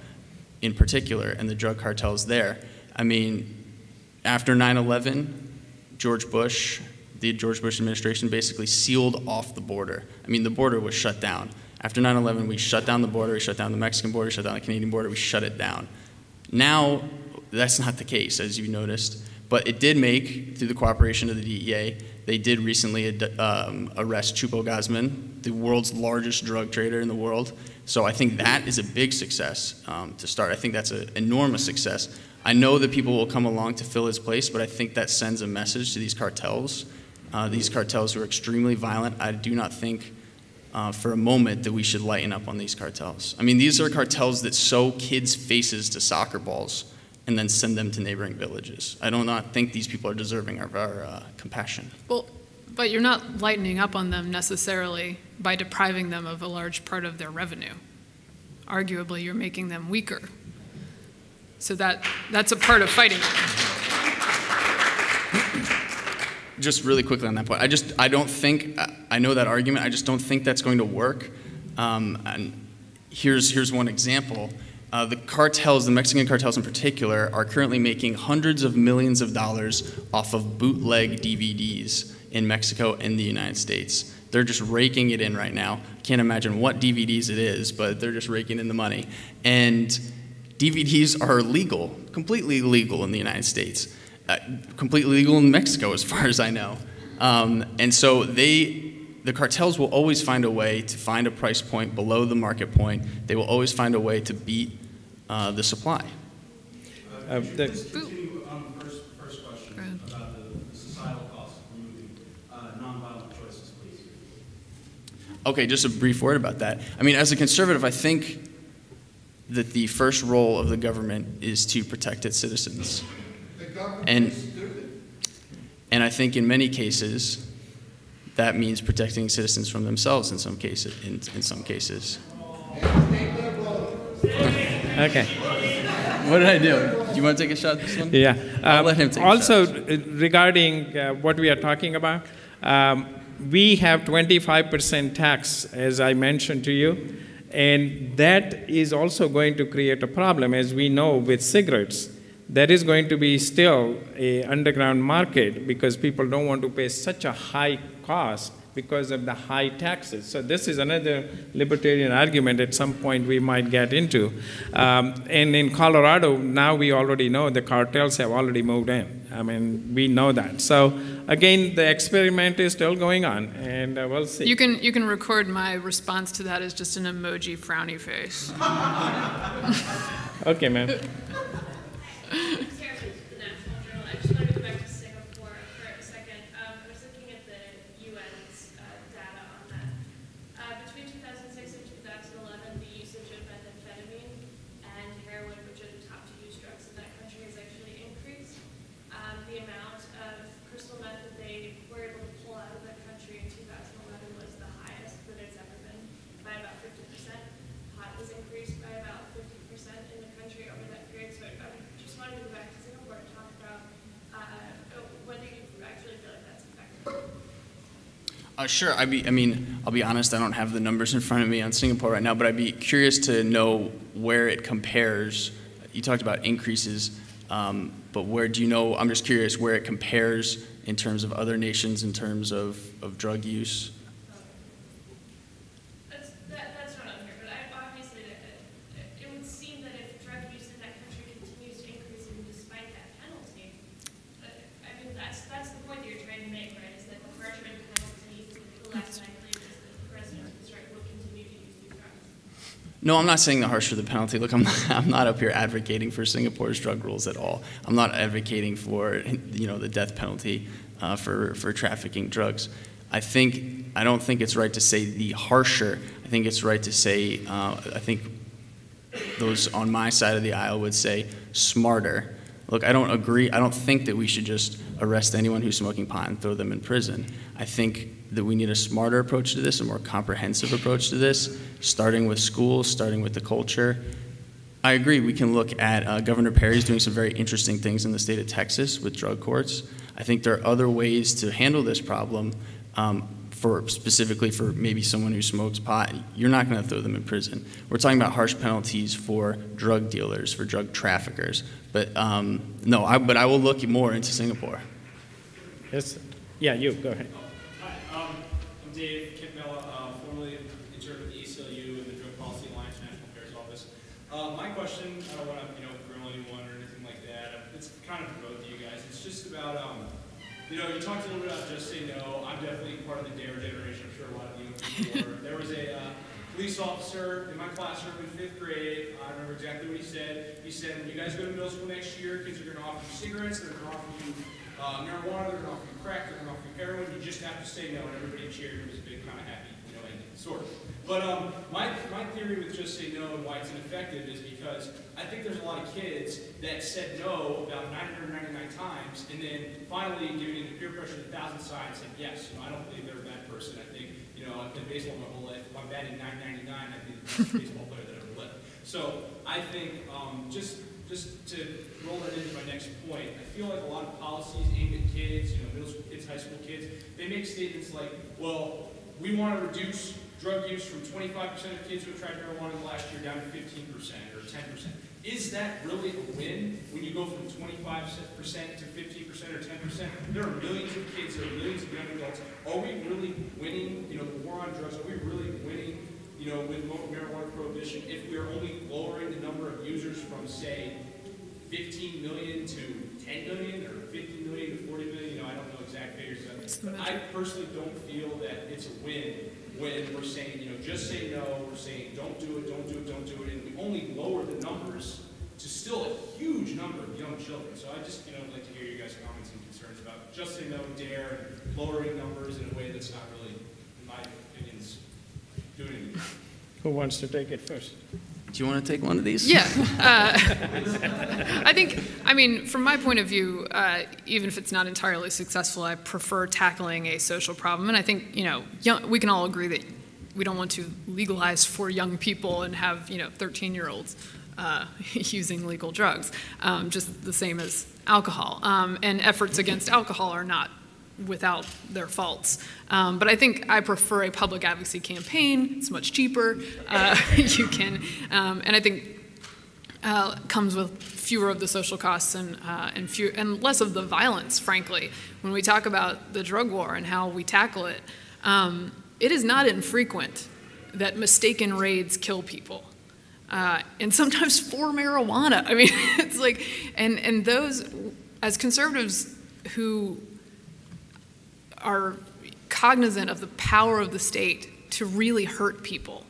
in particular, and the drug cartels there. I mean, after 9/11, the George Bush administration basically sealed off the border. I mean, the border was shut down. After 9/11, we shut down the border, we shut down the Mexican border, we shut down the Canadian border, we shut it down. Now, that's not the case, as you noticed, but it did make, through the cooperation of the DEA, they did recently arrest Chupo Guzman, the world's largest drug trader in the world. So I think that is a big success to start. I think that's an enormous success. I know that people will come along to fill his place, but I think that sends a message to these cartels who are extremely violent. I do not think for a moment that we should lighten up on these cartels. I mean, these are cartels that sew kids' faces to soccer balls and then send them to neighboring villages. I do not think these people are deserving of our compassion. Well, but you're not lightening up on them necessarily by depriving them of a large part of their revenue. Arguably, you're making them weaker. So that's a part of fighting them. Just really quickly on that point, I don't think, I know that argument, I just don't think that's going to work. And here's one example. The cartels, the Mexican cartels in particular, are currently making hundreds of millions of dollars off of bootleg DVDs in Mexico and the United States. They're just raking it in right now. I can't imagine what DVDs it is, but they're just raking in the money. And DVDs are legal, completely legal in the United States, completely legal in Mexico as far as I know. And so the cartels will always find a way to find a price point below the market point. They will always find a way to beat the supply. Just continue on the first question about the societal costs of removing nonviolent choices, please. Okay, just a brief word about that. I mean, as a conservative, I think that the first role of the government is to protect its citizens. The government is stupid. And I think in many cases, that means protecting citizens from themselves in some cases. In some cases. Okay. What did I do? Do you want to take a shot at this one? Yeah. I'll let him take also, a shot. Regarding what we are talking about, we have 25% tax, as I mentioned to you, and that is also going to create a problem, as we know, with cigarettes. There is going to be still an underground market because people don't want to pay such a high cost because of the high taxes. So this is another libertarian argument at some point we might get into. And in Colorado, now we already know the cartels have already moved in. I mean, we know that. So again, the experiment is still going on, and we'll see. You can record my response to that as just an emoji frowny face. Okay, ma'am. Sure. I mean, I'll be honest, I don't have the numbers in front of me on Singapore right now, but I'd be curious to know where it compares. You talked about increases, but where do you know, I'm just curious where it compares in terms of other nations, in terms of drug use. That's not on here, but obviously it would seem that if drug use in that country continues to increase even despite that penalty, I mean, that's the point that you're trying to make, right, is that the harsher the penalty, the less likely it is that the president will continue to use these drugs. No, I'm not saying the harsher the penalty. Look, I'm not up here advocating for Singapore's drug rules at all. I'm not advocating for, the death penalty for trafficking drugs. I don't think it's right to say the harsher. I think it's right to say, I think those on my side of the aisle would say smarter. Look, I don't agree. I don't think that we should just arrest anyone who's smoking pot and throw them in prison. I think that we need a smarter approach to this, a more comprehensive approach to this, starting with schools, starting with the culture. I agree. We can look at Governor Perry's doing some very interesting things in the state of Texas with drug courts. I think there are other ways to handle this problem specifically for maybe someone who smokes pot. You're not going to throw them in prison. We're talking about harsh penalties for drug dealers, for drug traffickers. But no, but I will look more into Singapore. Yes. Yeah, you, go ahead. Hi, I'm Dave Kentmella, formerly intern with the ACLU and the Drug Policy Alliance National Affairs Office. My question, I don't want to grill anyone or anything like that. It's kind of for both of you guys. It's just about, you talked a little bit about Just Say No. I'm definitely part of the DARE generation. I'm sure a lot of you were. There was a police officer in my classroom in 5th grade. I remember exactly what he said. He said, when you guys go to middle school next year, kids are going to offer you cigarettes, they're going to offer you marijuana, they're going to offer you crack, they're going to offer you heroin. You just have to say no, and everybody cheered. It was a big, kind of happy, ending, sort of. But my theory with Just Say No and why it's ineffective is because I think there's a lot of kids that said no about 999 times, and then finally, giving into peer pressure 1,000 signs, said yes. I don't believe they're a bad person. I think, I've played baseball my whole life. If I'm batting 999, I'd be the best baseball player that ever lived. So I think just to roll that into my next point, I feel like a lot of policies aimed at kids, middle school kids, high school kids, they make statements like, well, we want to reduce drug use from 25% of kids who have tried marijuana in the last year down to 15% or 10%. Is that really a win when you go from 25% to 15% or 10%? There are millions of kids, there are millions of young adults. Are we really winning, the war on drugs? Are we really winning, with marijuana prohibition if we are only lowering the number of users from, say, 15 million to 10 million or 50 million to 40 million? I don't know exact figures. But I personally don't feel that it's a win when we're saying, just say no, we're saying don't do it, don't do it, don't do it, and we only lower the numbers to still a huge number of young children. So I just, like to hear you guys' comments and concerns about just say no, dare, and lowering numbers in a way that's not really, in my opinion, doing anything. Who wants to take it first? Do you want to take one of these? Yeah. I think, from my point of view, even if it's not entirely successful, I prefer tackling a social problem. And I think, we can all agree that we don't want to legalize for young people and have, 13-year-olds using legal drugs, just the same as alcohol. And efforts against alcohol are not without their faults. But I think I prefer a public advocacy campaign. It's much cheaper. You can, and I think comes with fewer of the social costs and less of the violence, frankly. When we talk about the drug war and how we tackle it, it is not infrequent that mistaken raids kill people. And sometimes for marijuana. It's like, and those, as conservatives who are cognizant of the power of the state to really hurt people.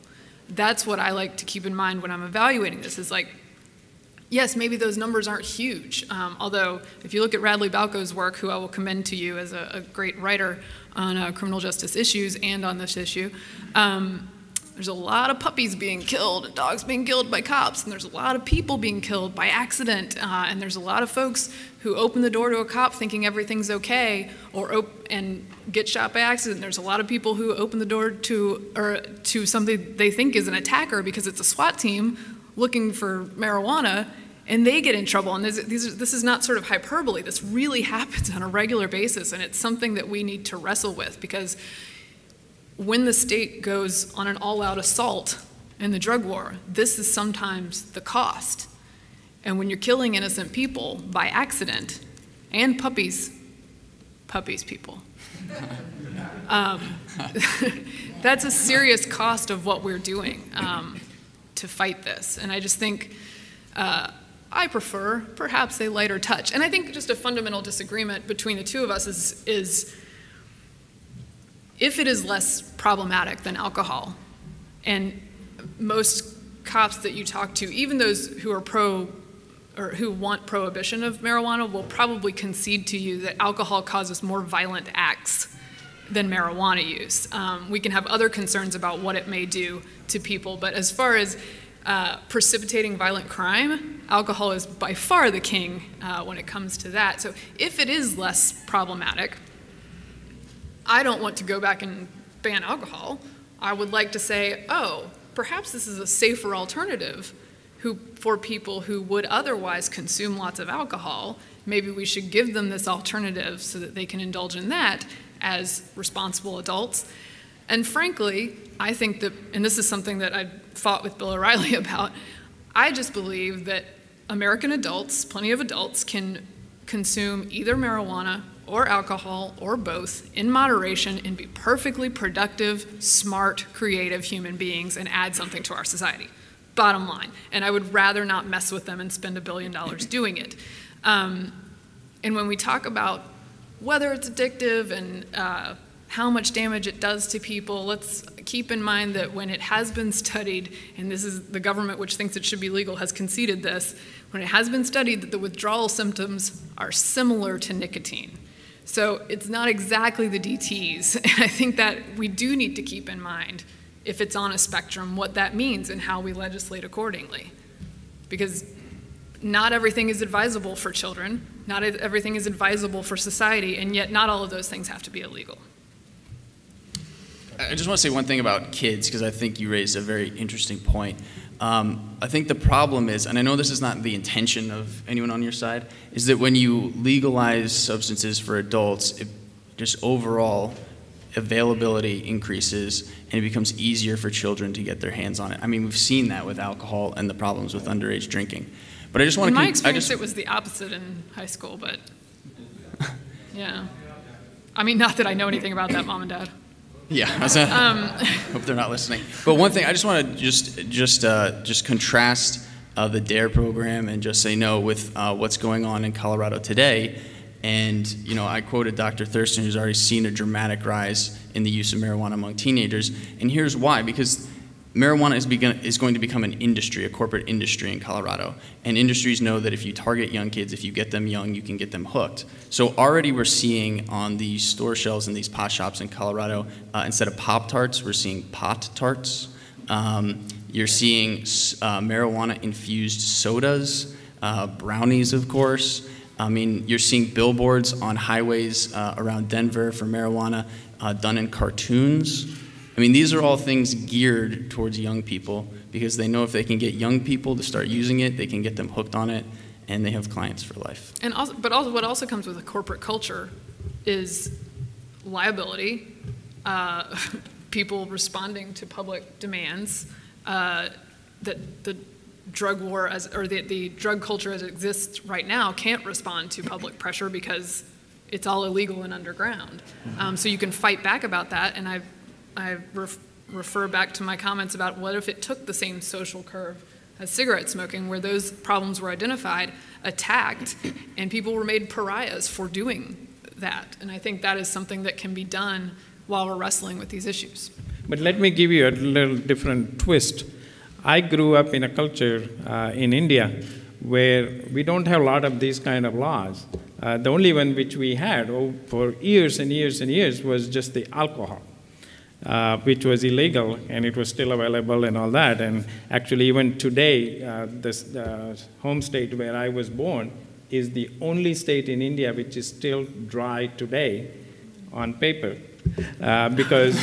That's what I like to keep in mind when I'm evaluating this, is like, yes, maybe those numbers aren't huge, although if you look at Radley Balco's work, who I will commend to you as a great writer on criminal justice issues and on this issue, there's a lot of puppies being killed and dogs being killed by cops, and there's a lot of people being killed by accident, and there's a lot of folks who open the door to a cop thinking everything's okay, and get shot by accident. There's a lot of people who open the door to something they think is an attacker because it's a SWAT team looking for marijuana, and they get in trouble. And this is not sort of hyperbole. This really happens on a regular basis, and it's something that we need to wrestle with, because when the state goes on an all-out assault in the drug war, this is sometimes the cost. And when you're killing innocent people by accident, and puppies people, that's a serious cost of what we're doing to fight this. And I just think I prefer perhaps a lighter touch. And I think just a fundamental disagreement between the two of us is if it is less problematic than alcohol, and most cops that you talk to, even those who are who want prohibition of marijuana, will probably concede to you that alcohol causes more violent acts than marijuana use. We can have other concerns about what it may do to people, but as far as precipitating violent crime, alcohol is by far the king when it comes to that. So if it is less problematic, I don't want to go back and ban alcohol. I would like to say, oh, perhaps this is a safer alternative for people who would otherwise consume lots of alcohol. Maybe we should give them this alternative so that they can indulge in that as responsible adults. And frankly, I think that, and this is something that I fought with Bill O'Reilly about, I just believe that American adults, plenty of adults, can consume either marijuana or alcohol or both in moderation and be perfectly productive, smart, creative human beings and add something to our society. Bottom line. And I would rather not mess with them and spend $1 billion doing it. And when we talk about whether it's addictive and how much damage it does to people, let's keep in mind that when it has been studied, and this is the government which thinks it should be legal has conceded this, when it has been studied that the withdrawal symptoms are similar to nicotine. So it's not exactly the DTs. And I think that we do need to keep in mind, if it's on a spectrum, what that means and how we legislate accordingly. Because not everything is advisable for children, not everything is advisable for society, and yet not all of those things have to be illegal. I just want to say one thing about kids, because I think you raised a very interesting point. I think the problem is, and I know this is not the intention of anyone on your side, is that when you legalize substances for adults, it just overall availability increases, and it becomes easier for children to get their hands on it. I mean, we've seen that with alcohol and the problems with underage drinking. But I just want to... In my experience, it was the opposite in high school, but yeah. I mean, not that I know anything about that, Mom and Dad. Yeah, hope they're not listening. But one thing, I just want to just contrast the DARE program and just say no with what's going on in Colorado today. And, you know, I quoted Dr. Thurston, who's already seen a dramatic rise in the use of marijuana among teenagers. And here's why, because marijuana is going to become an industry, a corporate industry in Colorado. And industries know that if you target young kids, if you get them young, you can get them hooked. So already we're seeing on the store shelves in these pot shops in Colorado, instead of Pop-Tarts, we're seeing Pot-Tarts. You're seeing marijuana-infused sodas, brownies, of course. I mean, you're seeing billboards on highways around Denver for marijuana done in cartoons. I mean, these are all things geared towards young people because they know if they can get young people to start using it, they can get them hooked on it, and they have clients for life. And also, but also, what also comes with a corporate culture is liability, people responding to public demands, that the drug war or the drug culture as it exists right now can't respond to public pressure because it's all illegal and underground. So you can fight back about that, and I refer back to my comments about what if it took the same social curve as cigarette smoking, where those problems were identified, attacked, and people were made pariahs for doing that. And I think that is something that can be done while we're wrestling with these issues. But let me give you a little different twist. I grew up in a culture in India where we don't have a lot of these kind of laws. The only one which we had for years and years and years was just the alcohol. Which was illegal, and it was still available and all that. And actually, even today, this home state where I was born is the only state in India which is still dry today on paper. Because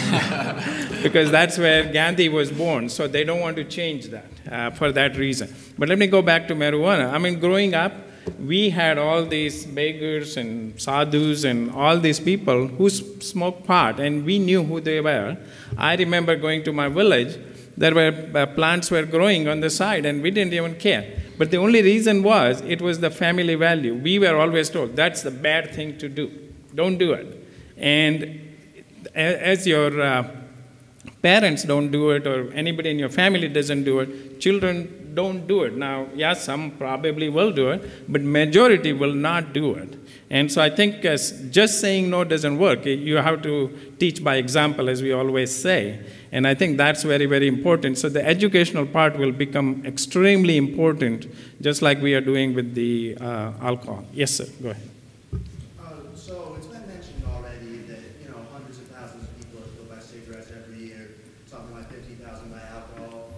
that's where Gandhi was born, so they don't want to change that for that reason. But let me go back to marijuana. I mean, growing up, we had all these beggars and sadhus and all these people who smoked pot, and we knew who they were. I remember going to my village, there were plants were growing on the side, and we didn't even care. But the only reason was, it was the family value. We were always told, that's the bad thing to do. Don't do it. And as your parents don't do it, or anybody in your family doesn't do it, children don't do it. Now, yes, some probably will do it, but majority will not do it. And so I think just saying no doesn't work. You have to teach by example, as we always say. And I think that's very, very important. So the educational part will become extremely important, just like we are doing with the alcohol. Yes, sir, go ahead. So it's been mentioned already that, you know, hundreds of thousands of people are killed by cigarettes every year, something like 50,000 by alcohol.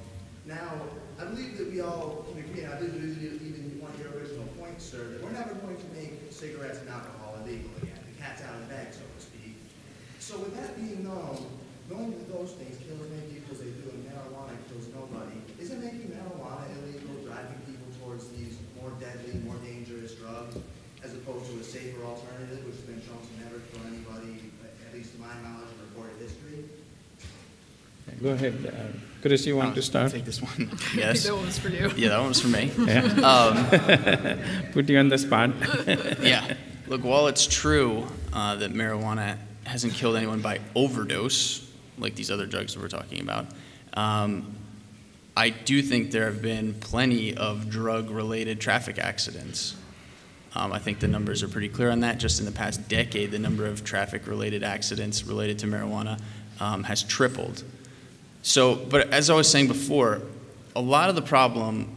Now, I believe that we all can agree, and I did even one of your original points, sir, that we're never going to make cigarettes and alcohol illegal again. The cat's out of the bag, so to speak. So with that being known, knowing that those things kill as many people as they do and marijuana kills nobody, isn't making marijuana illegal driving people towards these more deadly, more dangerous drugs, as opposed to a safer alternative, which has been shown to never kill anybody, at least to my knowledge, in recorded history? Go ahead. Chris, you want to start? I'll take this one. Yes. That one was for you. Yeah, that one was for me. Yeah. Put you on the spot. Yeah. Look, while it's true that marijuana hasn't killed anyone by overdose, like these other drugs that we're talking about, I do think there have been plenty of drug-related traffic accidents. I think the numbers are pretty clear on that. Just in the past decade, the number of traffic-related accidents related to marijuana has tripled. So, but as I was saying before, a lot of the problem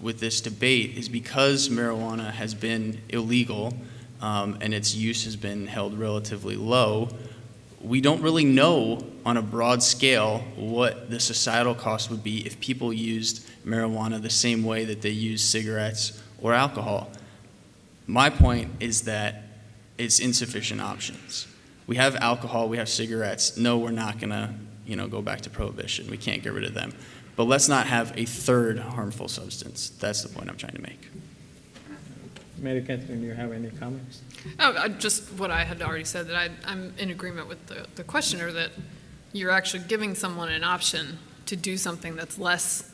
with this debate is because marijuana has been illegal and its use has been held relatively low, we don't really know on a broad scale what the societal cost would be if people used marijuana the same way that they use cigarettes or alcohol. My point is that it's insufficient options. We have alcohol, we have cigarettes. No, we're not going to, go back to prohibition. We can't get rid of them. But let's not have a third harmful substance. That's the point I'm trying to make. Mary Catherine, do you have any comments? Oh, just what I had already said, that I'm in agreement with the questioner, that you're actually giving someone an option to do something that's less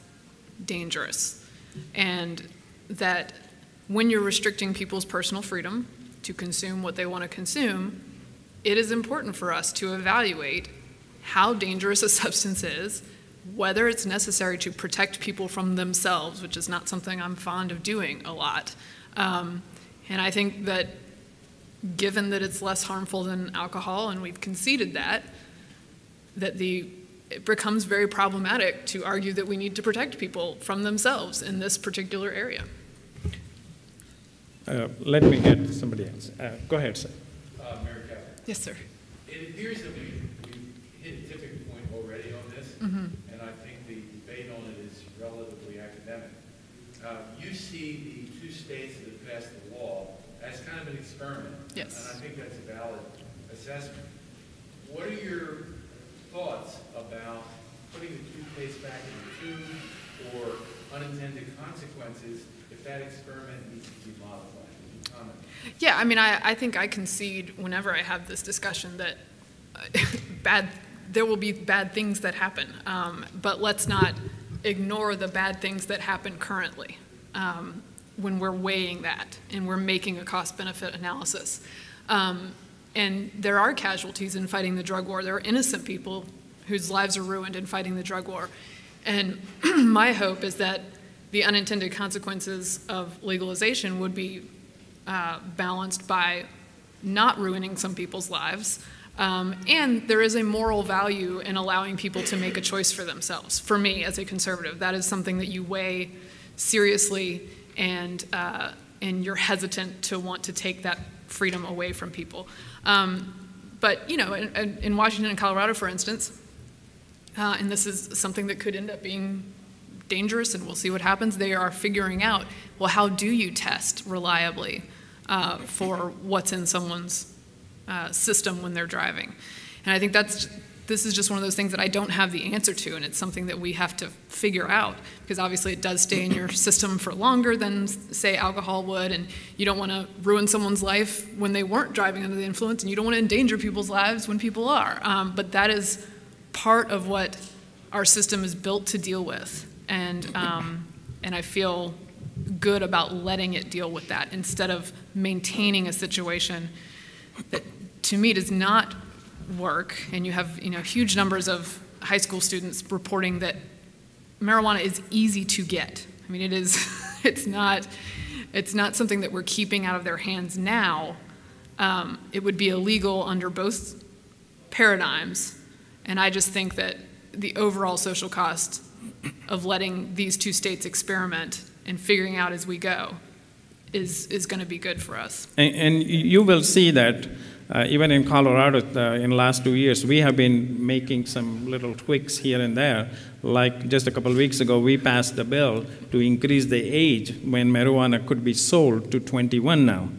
dangerous. And that when you're restricting people's personal freedom to consume what they want to consume, it is important for us to evaluate how dangerous a substance is, whether it's necessary to protect people from themselves, which is not something I'm fond of doing a lot. And I think that given that it's less harmful than alcohol, and we've conceded that it becomes very problematic to argue that we need to protect people from themselves in this particular area. Let me get somebody else. Go ahead, sir. Mary Catherine. Yes, sir. It appears that we've hit a tipping point already on this, Mm-hmm. and I think the debate on it is relatively academic. You see the 2 states that have passed the law as kind of an experiment, Yes. and I think that's a valid assessment. What are your thoughts about putting the toothpaste back in the tube, or unintended consequences if that experiment needs to be modified? Can you comment? Yeah, I mean, I think I concede whenever I have this discussion that there will be bad things that happen, but let's not ignore the bad things that happen currently when we're weighing that and we're making a cost-benefit analysis. And there are casualties in fighting the drug war. There are innocent people whose lives are ruined in fighting the drug war. And my hope is that the unintended consequences of legalization would be balanced by not ruining some people's lives. And there is a moral value in allowing people to make a choice for themselves. For me, as a conservative, that is something that you weigh seriously, and you're hesitant to want to take that freedom away from people. But, you know, in Washington and Colorado, for instance, and this is something that could end up being dangerous, and we'll see what happens, they are figuring out, well, how do you test reliably for what's in someone's system when they're driving? And I think this is just one of those things that I don't have the answer to, and it's something that we have to figure out, because obviously it does stay in your system for longer than, say, alcohol would, and you don't want to ruin someone's life when they weren't driving under the influence, and you don't want to endanger people's lives when people are. But that is part of what our system is built to deal with, and I feel good about letting it deal with that instead of maintaining a situation that, to me, does not work. And you have, you know, huge numbers of high school students reporting that marijuana is easy to get. I mean, it is. It's not something that we're keeping out of their hands now. It would be illegal under both paradigms, and I just think that the overall social cost of letting these 2 states experiment and figuring out as we go is going to be good for us. And you will see that even in Colorado in the last 2 years, we have been making some little tweaks here and there. Like just a couple of weeks ago, we passed a bill to increase the age when marijuana could be sold to 21 now.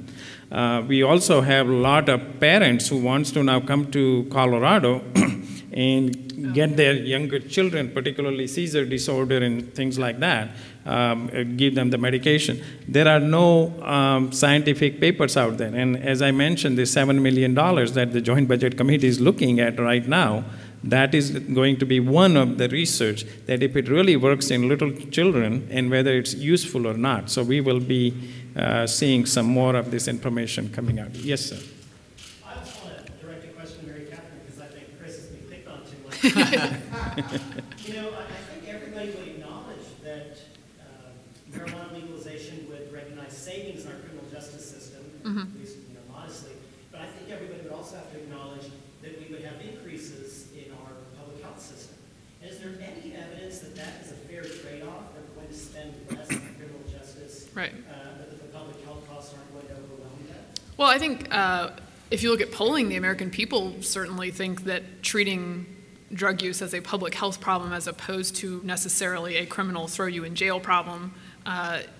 We also have a lot of parents who wants to now come to Colorado and get their younger children, particularly seizure disorder and things like that, give them the medication. There are no scientific papers out there. And as I mentioned, the $7 million that the Joint Budget Committee is looking at right now, that is going to be one of the research that if it really works in little children and whether it's useful or not. So we will be seeing some more of this information coming out. Yes, sir. I just want to direct a question to Mary Catherine because I think Chris has been picked on too much. You know, I think everybody would acknowledge that marijuana legalization would recognize savings in our criminal justice system, at least, you know, modestly. But I think everybody would also have to acknowledge that we would have increases in our public health system. And is there any evidence that that is a fair trade-off? That we're going to spend less on criminal justice, right? But that the public health costs aren't going to overwhelm that? Well, I think if you look at polling, the American people certainly think that treating drug use as a public health problem as opposed to necessarily a criminal throw you in jail problem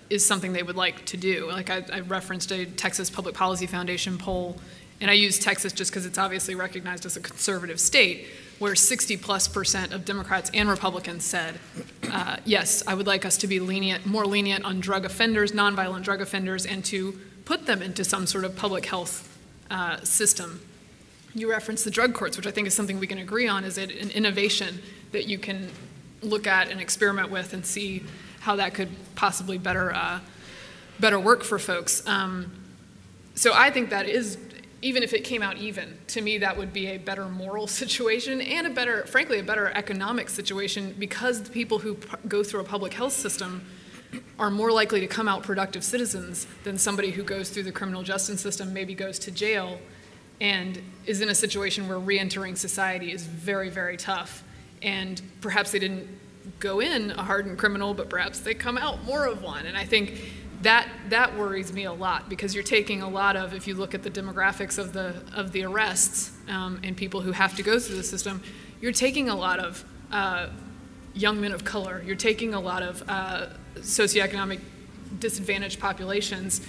is something they would like to do. Like I referenced a Texas Public Policy Foundation poll, and I use Texas just because it's obviously recognized as a conservative state, where 60+% of Democrats and Republicans said, yes, I would like us to be more lenient on drug offenders, nonviolent drug offenders, and to put them into some sort of public health system. You referenced the drug courts, which I think is something we can agree on, is an innovation that you can look at and experiment with and see how that could possibly better work for folks. So I think that is, even if it came out even, to me that would be a better moral situation and frankly, a better economic situation, because the people who go through a public health system are more likely to come out productive citizens than somebody who goes through the criminal justice system, maybe goes to jail, and is in a situation where re-entering society is very, very tough. And perhaps they didn't go in a hardened criminal, but perhaps they come out more of one. And I think that worries me a lot, because you're taking a lot of, if you look at the demographics of the arrests and people who have to go through the system, you're taking a lot of young men of color, you're taking a lot of socioeconomic disadvantaged populations,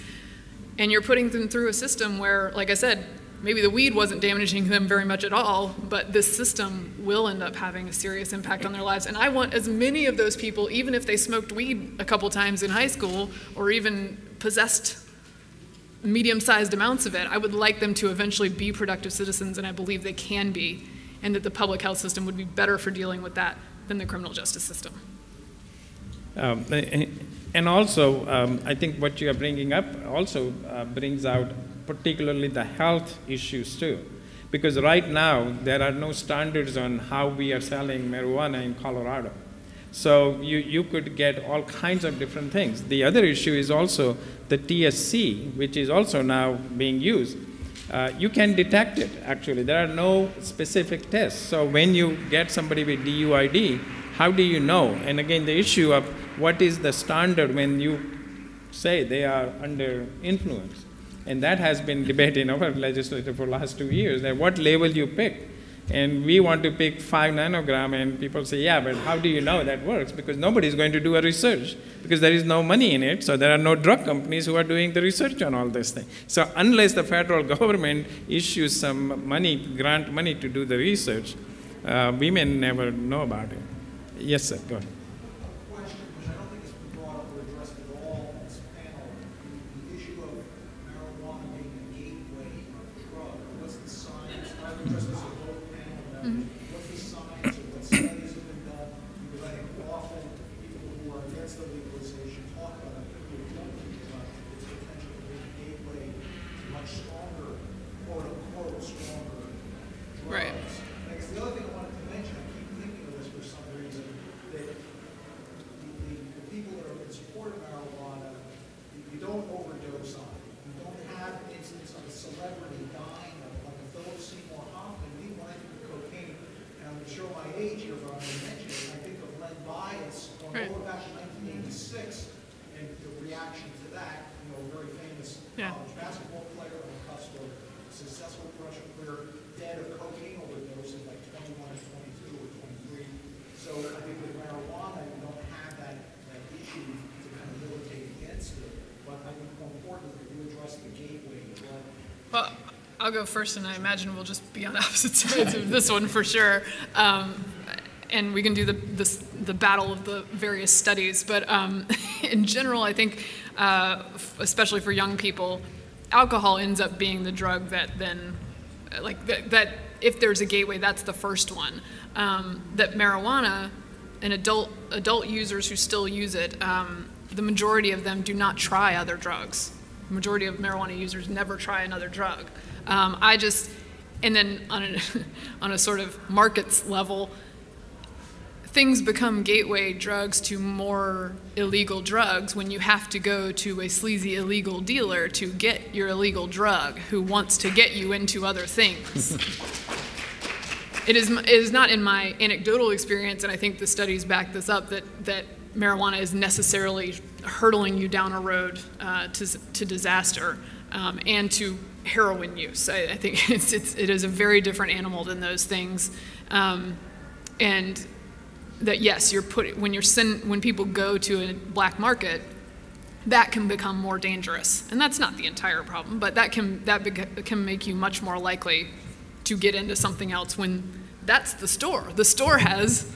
and you're putting them through a system where, like I said, maybe the weed wasn't damaging them very much at all, but this system will end up having a serious impact on their lives. And I want as many of those people, even if they smoked weed a couple times in high school or even possessed medium-sized amounts of it, I would like them to eventually be productive citizens, and I believe they can be, and that the public health system would be better for dealing with that than the criminal justice system. And also, I think what you are bringing up also brings out particularly the health issues too. Because right now, there are no standards on how we are selling marijuana in Colorado. So you could get all kinds of different things. The other issue is also the THC, which is also now being used. You can detect it, actually. There are no specific tests. So when you get somebody with DUID, how do you know? And again, the issue of what is the standard when you say they are under influence? And that has been debated in our legislature for the last 2 years, that what label you pick. And we want to pick 5 nanogram, and people say, yeah, but how do you know that works? Because nobody is going to do a research, because there is no money in it, so there are no drug companies who are doing the research on all this thing. So unless the federal government issues some money, grant money to do the research, we may never know about it. Yes, sir, go ahead. What's the science of what studies have been done? Because I think often people who are against the legalization talk about it, but who don't legalize it, its potential to be a gateway to much stronger, quote unquote, stronger drugs. Right. I guess the other thing I wanted to mention, I keep thinking of this for some reason, that the people that are in support of marijuana, you don't overdose on it. You don't have an instance of a celebrity dying like a Philip Seymour Hoffman. When I think of cocaine, and I'm going to show my age here, but I'm going to mention it, I think of Len Bias going over back to 1986, and the reaction to that, you know, a very famous college basketball player on the cusp of a successful professional career, dead of cocaine overdose at like 21 or 22 or 23. So I think with marijuana, you don't have that issue to kind of militate against it. But I think more importantly, you address the gateway. Well, I'll go first, and I imagine we'll just be on opposite sides of this one for sure. And we can do the battle of the various studies. But in general, I think, especially for young people, alcohol ends up being the drug that then, that if there's a gateway, that's the first one. That marijuana, and adult users who still use it, the majority of them do not try other drugs. The majority of marijuana users never try another drug. And then on a sort of markets level, things become gateway drugs to more illegal drugs when you have to go to a sleazy illegal dealer to get your illegal drug who wants to get you into other things. It is not in my anecdotal experience, and I think the studies back this up, that marijuana is necessarily hurtling you down a road to disaster and to heroin use. I think it is a very different animal than those things, and that yes, when people go to a black market, that can become more dangerous, and that's not the entire problem, but that can make you much more likely to get into something else when that's the store. The store has,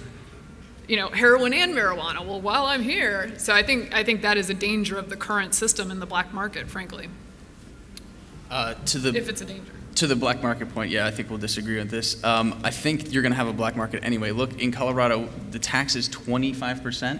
heroin and marijuana. Well, while I'm here, so I think that is a danger of the current system in the black market, frankly. If it's a danger. To the black market point, yeah, I think we'll disagree on this. I think you're going to have a black market anyway. Look, in Colorado, the tax is 25%,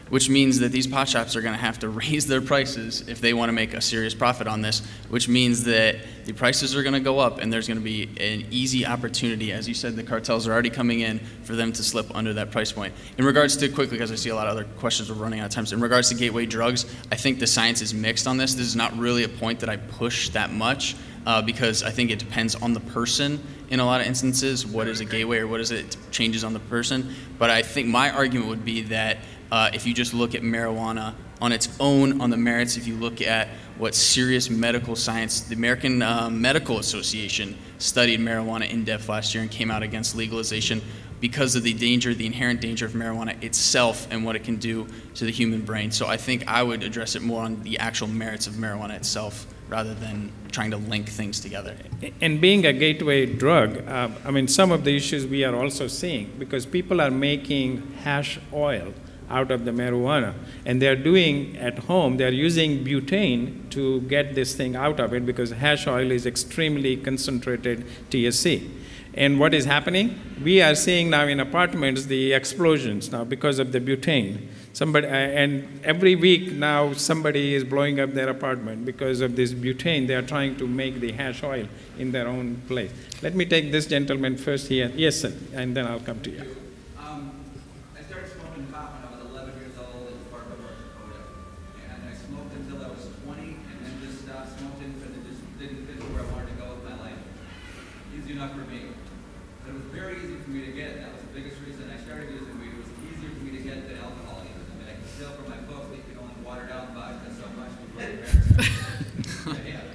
which means that these pot shops are going to have to raise their prices if they want to make a serious profit on this, which means that the prices are going to go up, and there's going to be an easy opportunity. As you said, the cartels are already coming in for them to slip under that price point. In regards to, quickly, because I see a lot of other questions, we're running out of time. So in regards to gateway drugs, I think the science is mixed on this. This is not really a point that I push that much. Because I think it depends on the person in a lot of instances. What is a gateway or what is it? It changes on the person. But I think my argument would be that if you just look at marijuana on its own, on the merits, if you look at what serious medical science, the American Medical Association studied marijuana in depth last year and came out against legalization because of the danger, the inherent danger of marijuana itself and what it can do to the human brain. So I think I would address it more on the actual merits of marijuana itself rather than trying to link things together. And being a gateway drug, I mean, some of the issues we are also seeing, because people are making hash oil out of the marijuana, and they're doing at home, they're using butane to get this thing out of it, because hash oil is extremely concentrated THC. And what is happening? We are seeing now in apartments the explosions now because of the butane. And every week now somebody is blowing up their apartment because of this butane. They are trying to make the hash oil in their own place. Let me take this gentleman first here. Yes, sir, and then I'll come to you. I started smoking pot when I was 11 years old in Parker, North Dakota. And I smoked until I was 20 and then just stopped smoking because it just didn't fit where I wanted to go with my life. Easy enough for me. But it was very easy for me to get. That was the biggest reason I started using weed. It was easier for me to get than alcohol. I mean, I could tell from my folks they could only water down vodka so much before they yeah.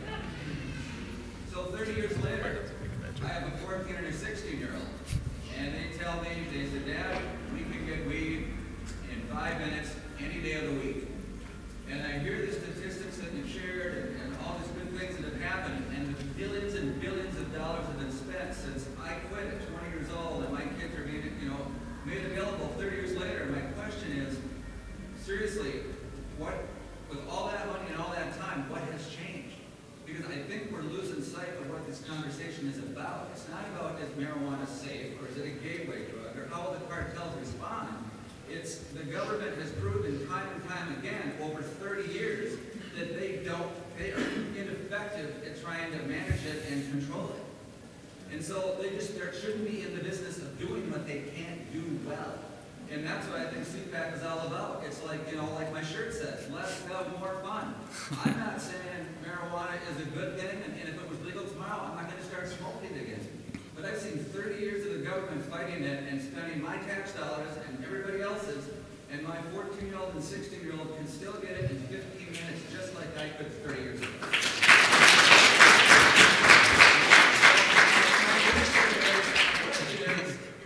So 30 years later, I have a 14 and a 16-year-old. And they tell me, they said, Dad, we can get weed in 5 minutes any day of the week. And I hear the statistics that you've shared and all these good things that have happened, and the billions and billions of dollars have been spent since I quit at 20 years old, and my kids are being, made available 30 years later. My question is, seriously, with all that money and all that time, what has changed? Because I think we're losing sight of what this conversation is about. It's not about is marijuana safe, or is it a gateway drug, or how will the cartels respond. It's the government has proven time and time again over 30 years that they are ineffective at trying to manage it and control it. And so they shouldn't be in the business of doing what they can't do well. And that's what I think CPAC is all about. It's like, like my shirt says, less go, more fun. I'm not saying marijuana is a good thing, and if it was legal tomorrow, I'm not going to start smoking again. But I've seen 30 years of the government fighting it and spending my tax dollars and everybody else's, and my 14-year-old and 16-year-old can still get it in 15 minutes just like I could 30 years ago.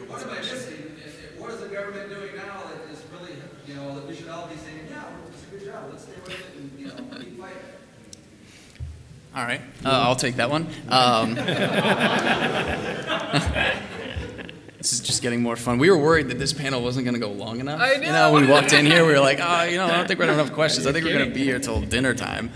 What am I missing? What is the government doing now that is really, that we should all be saying, yeah, it's a good job, let's stay with it and, keep fighting. All right, I'll take that one. This is just getting more fun. We were worried that this panel wasn't going to go long enough. I know. When we walked in here, we were like, I don't think we're going to have enough questions. I think we're going to be here till dinner time.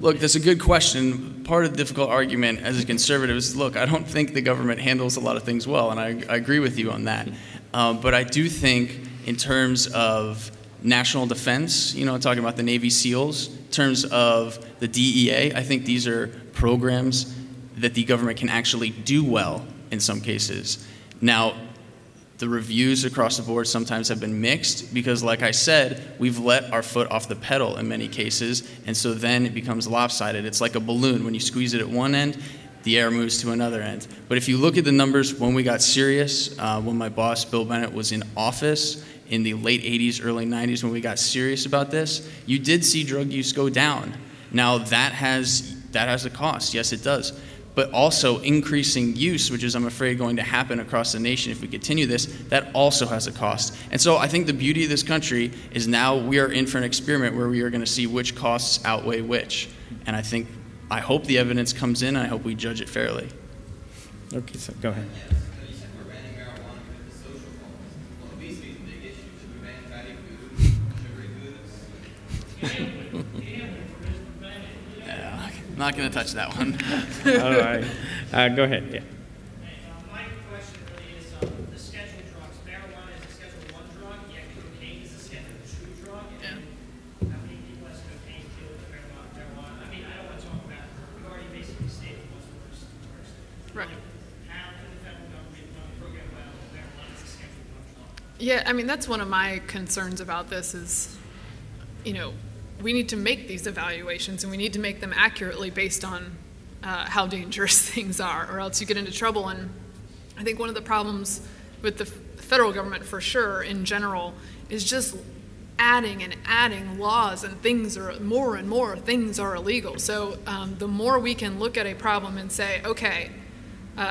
Look, that's a good question. Part of the difficult argument as a conservative is, look, I don't think the government handles a lot of things well, and I agree with you on that. But I do think in terms of national defense, talking about the Navy SEALs, in terms of the DEA, I think these are programs that the government can actually do well in some cases. Now, the reviews across the board sometimes have been mixed because, like I said, we've let our foot off the pedal in many cases, and so then it becomes lopsided. It's like a balloon. When you squeeze it at one end, the air moves to another end. But if you look at the numbers when we got serious, when my boss, Bill Bennett, was in office in the late 80s, early 90s, when we got serious about this, you did see drug use go down. Now, that has a cost. Yes, it does. But also increasing use, which is, I'm afraid, going to happen across the nation if we continue this, that also has a cost. And so I think the beauty of this country is now we are in for an experiment where we are going to see which costs outweigh which. And I hope the evidence comes in, and I hope we judge it fairly. Okay, so go ahead. You said we're banning marijuana because of social causes. Well, obesity is a big issue. Should we ban fatty foods, sugary foods? Yeah. I'm not going to touch that one. All right. Go ahead. Yeah. My question really is the scheduled drugs. Marijuana is a Schedule 1 drug, yet cocaine is a Schedule 2 drug. And how many people has cocaine killed with marijuana? I mean, I don't want to talk about, we've already basically stated what's worse. Right. How can the federal government run a program well if marijuana is a Schedule 1 drug? Yeah, I mean, that's one of my concerns about this is, we need to make these evaluations and we need to make them accurately based on how dangerous things are, or else you get into trouble. And I think one of the problems with the federal government, for sure, in general, is just adding and adding laws, and things are more and more things are illegal. So the more we can look at a problem and say, okay,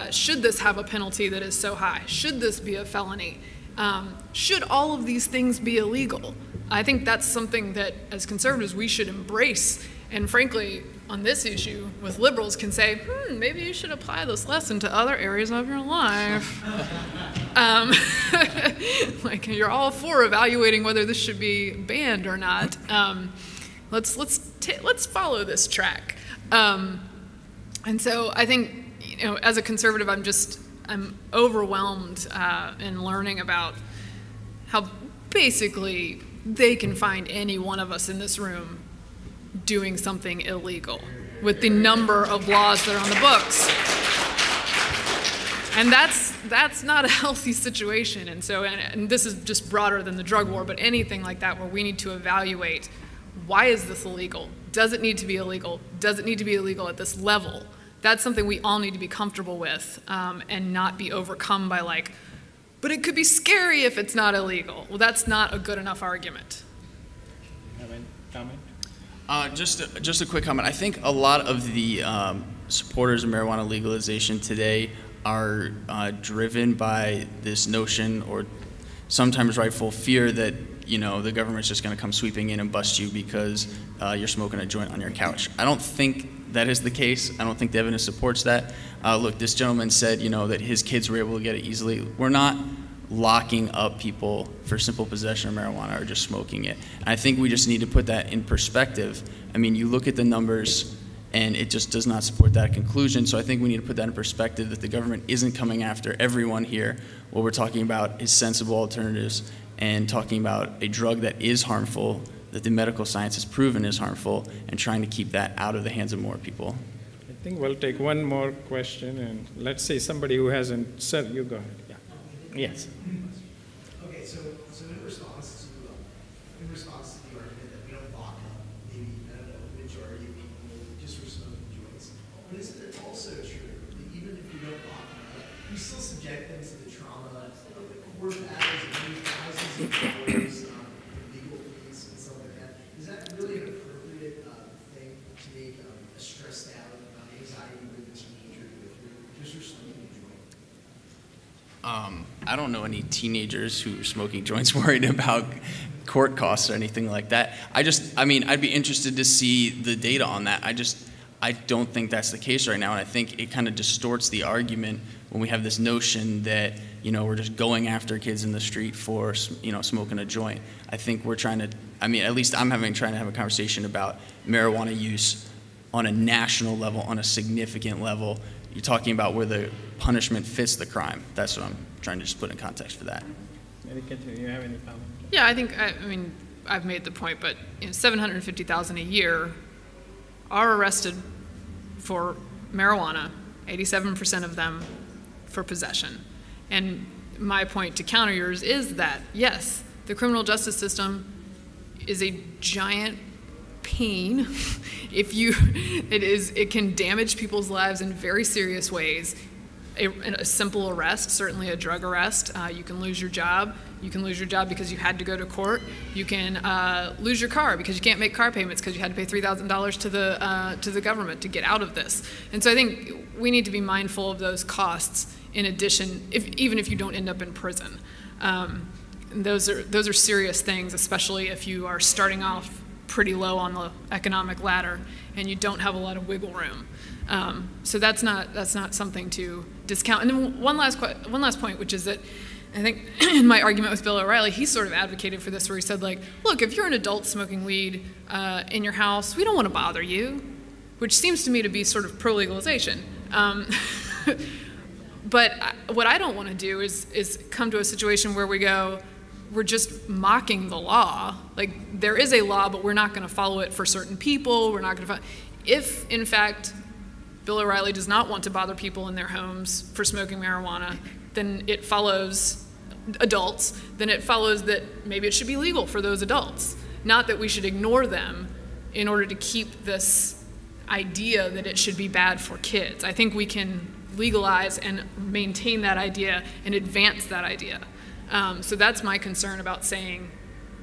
should this have a penalty that is so high? Should this be a felony? Should all of these things be illegal? I think that's something that, as conservatives, we should embrace. And frankly, on this issue, with liberals, can say, maybe you should apply this lesson to other areas of your life. Like, you're all for evaluating whether this should be banned or not. Let's follow this track. And so I think, as a conservative, I'm overwhelmed in learning about how basically they can find any one of us in this room doing something illegal with the number of laws that are on the books. And that's not a healthy situation. And so, and this is just broader than the drug war, but anything like that where we need to evaluate, why is this illegal? Does it need to be illegal? Does it need to be illegal at this level? That's something we all need to be comfortable with, and not be overcome by like, but it could be scary if it's not illegal. Well, that's not a good enough argument. Have any comment? Just a quick comment. I think a lot of the supporters of marijuana legalization today are driven by this notion, or sometimes rightful fear, that the government's just going to come sweeping in and bust you because you're smoking a joint on your couch. I don't think that is the case. I don't think the evidence supports that. Look, this gentleman said, that his kids were able to get it easily. We're not locking up people for simple possession of marijuana or just smoking it. And I think we just need to put that in perspective. I mean, you look at the numbers and it just does not support that conclusion. So I think we need to put that in perspective, that the government isn't coming after everyone here. What we're talking about is sensible alternatives, and talking about a drug that is harmful, that the medical science has proven is harmful, and trying to keep that out of the hands of more people. I think we'll take one more question, and let's say somebody who hasn't said, you go ahead. Yeah. Yes. Okay, so in response to the argument that we don't lock up maybe, I don't know, the majority of people just for smoking joints, but isn't it also true that even if we don't lock them up, we still subject them to the trauma of the court battles of many thousands of dollars, legal fees and stuff like that? Is that really an appropriate thing to make a stressed out, anxiety-ridden teenager go through just for smoking a joint? I don't know any teenagers who are smoking joints worried about court costs or anything like that. I'd be interested to see the data on that. I don't think that's the case right now, and I think it kind of distorts the argument when we have this notion that, we're just going after kids in the street for, smoking a joint. I think we're trying to, at least I'm trying to have a conversation about marijuana use on a national level, on a significant level. You're talking about where the punishment fits the crime. That's what I'm trying to just put in context for that. Do you have any comment? Yeah, I think, I've made the point, but 750,000 a year are arrested for marijuana, 87% of them for possession. And my point to counter yours is that, yes, the criminal justice system is a giant pain. It can damage people's lives in very serious ways. A simple arrest, certainly a drug arrest, you can lose your job. You can lose your job because you had to go to court. You can lose your car because you can't make car payments because you had to pay $3,000 to the government to get out of this. And so I think we need to be mindful of those costs. In addition, even if you don't end up in prison, those are serious things, especially if you are starting off pretty low on the economic ladder and you don't have a lot of wiggle room. So that's not something to discount. And then one last point, which is that I think in my argument with Bill O'Reilly, he sort of advocated for this, where he said, like, look, if you're an adult smoking weed in your house, we don't want to bother you. which seems to me to be sort of pro-legalization. But what I don't want to do is come to a situation where we go, we're just mocking the law. Like, there is a law, but we're not going to follow it for certain people. We're not going to if, in fact, Bill O'Reilly does not want to bother people in their homes for smoking marijuana, then it follows, adults, then it follows that maybe it should be legal for those adults. Not that we should ignore them in order to keep this idea that it should be bad for kids. I think we can legalize and maintain that idea and advance that idea. So that's my concern about saying,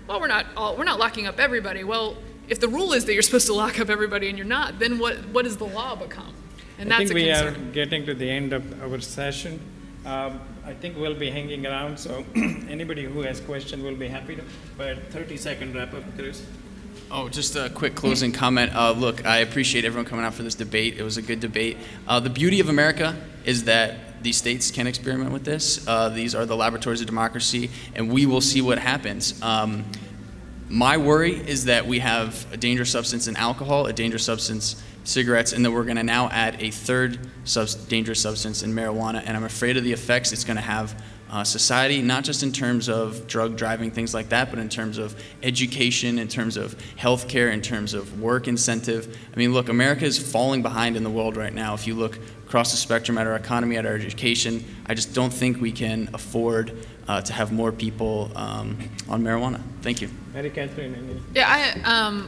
well, we're not locking up everybody. Well, if the rule is that you're supposed to lock up everybody and you're not, then what does the law become? And that's a concern. I think we are getting to the end of our session. I think we'll be hanging around, so anybody who has questions will be happy to. But 30-second wrap up, Chris. Oh, just a quick closing comment. Look, I appreciate everyone coming out for this debate. It was a good debate. The beauty of America is that these states can experiment with this. These are the laboratories of democracy, and we will see what happens. My worry is that we have a dangerous substance in alcohol, a dangerous substance cigarettes, and that we're going to now add a third dangerous substance in marijuana, and I'm afraid of the effects it's going to have society, not just in terms of drug driving, things like that, but in terms of education, in terms of healthcare, in terms of work incentive. I mean, look, America is falling behind in the world right now. If you look across the spectrum at our economy, at our education, I just don't think we can afford to have more people on marijuana. Thank you. Mary Catherine. Yeah,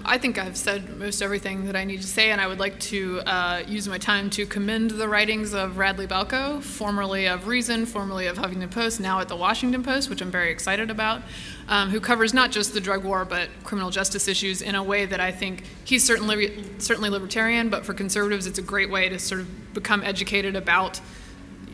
I think I've said most everything that I need to say, and I would like to use my time to commend the writings of Radley Balco, formerly of Reason, formerly of Huffington Post, now at the Washington Post, which I'm very excited about, who covers not just the drug war but criminal justice issues in a way that I think he's certainly libertarian, but for conservatives it's a great way to sort of become educated about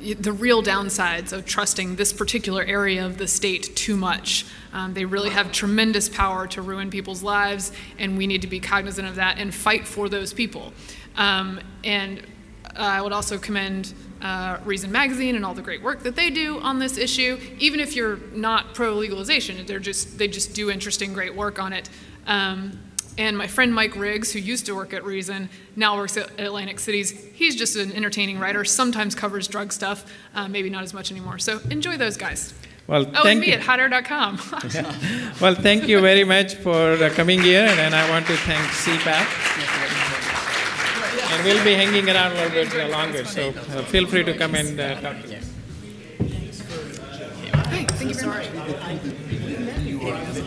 the real downsides of trusting this particular area of the state too much. They really have tremendous power to ruin people's lives, and we need to be cognizant of that and fight for those people. And I would also commend Reason Magazine and all the great work that they do on this issue. Even if you're not pro-legalization, they just do interesting, great work on it. And my friend Mike Riggs, who used to work at Reason, now works at Atlantic Cities. He's just an entertaining writer, sometimes covers drug stuff, maybe not as much anymore. So enjoy those guys. Well, and me at hotair.com. Well, thank you very much for coming here, and I want to thank CPAC. And we'll be hanging around a little bit longer, so feel free to come and talk to us. Hey, thank you very much.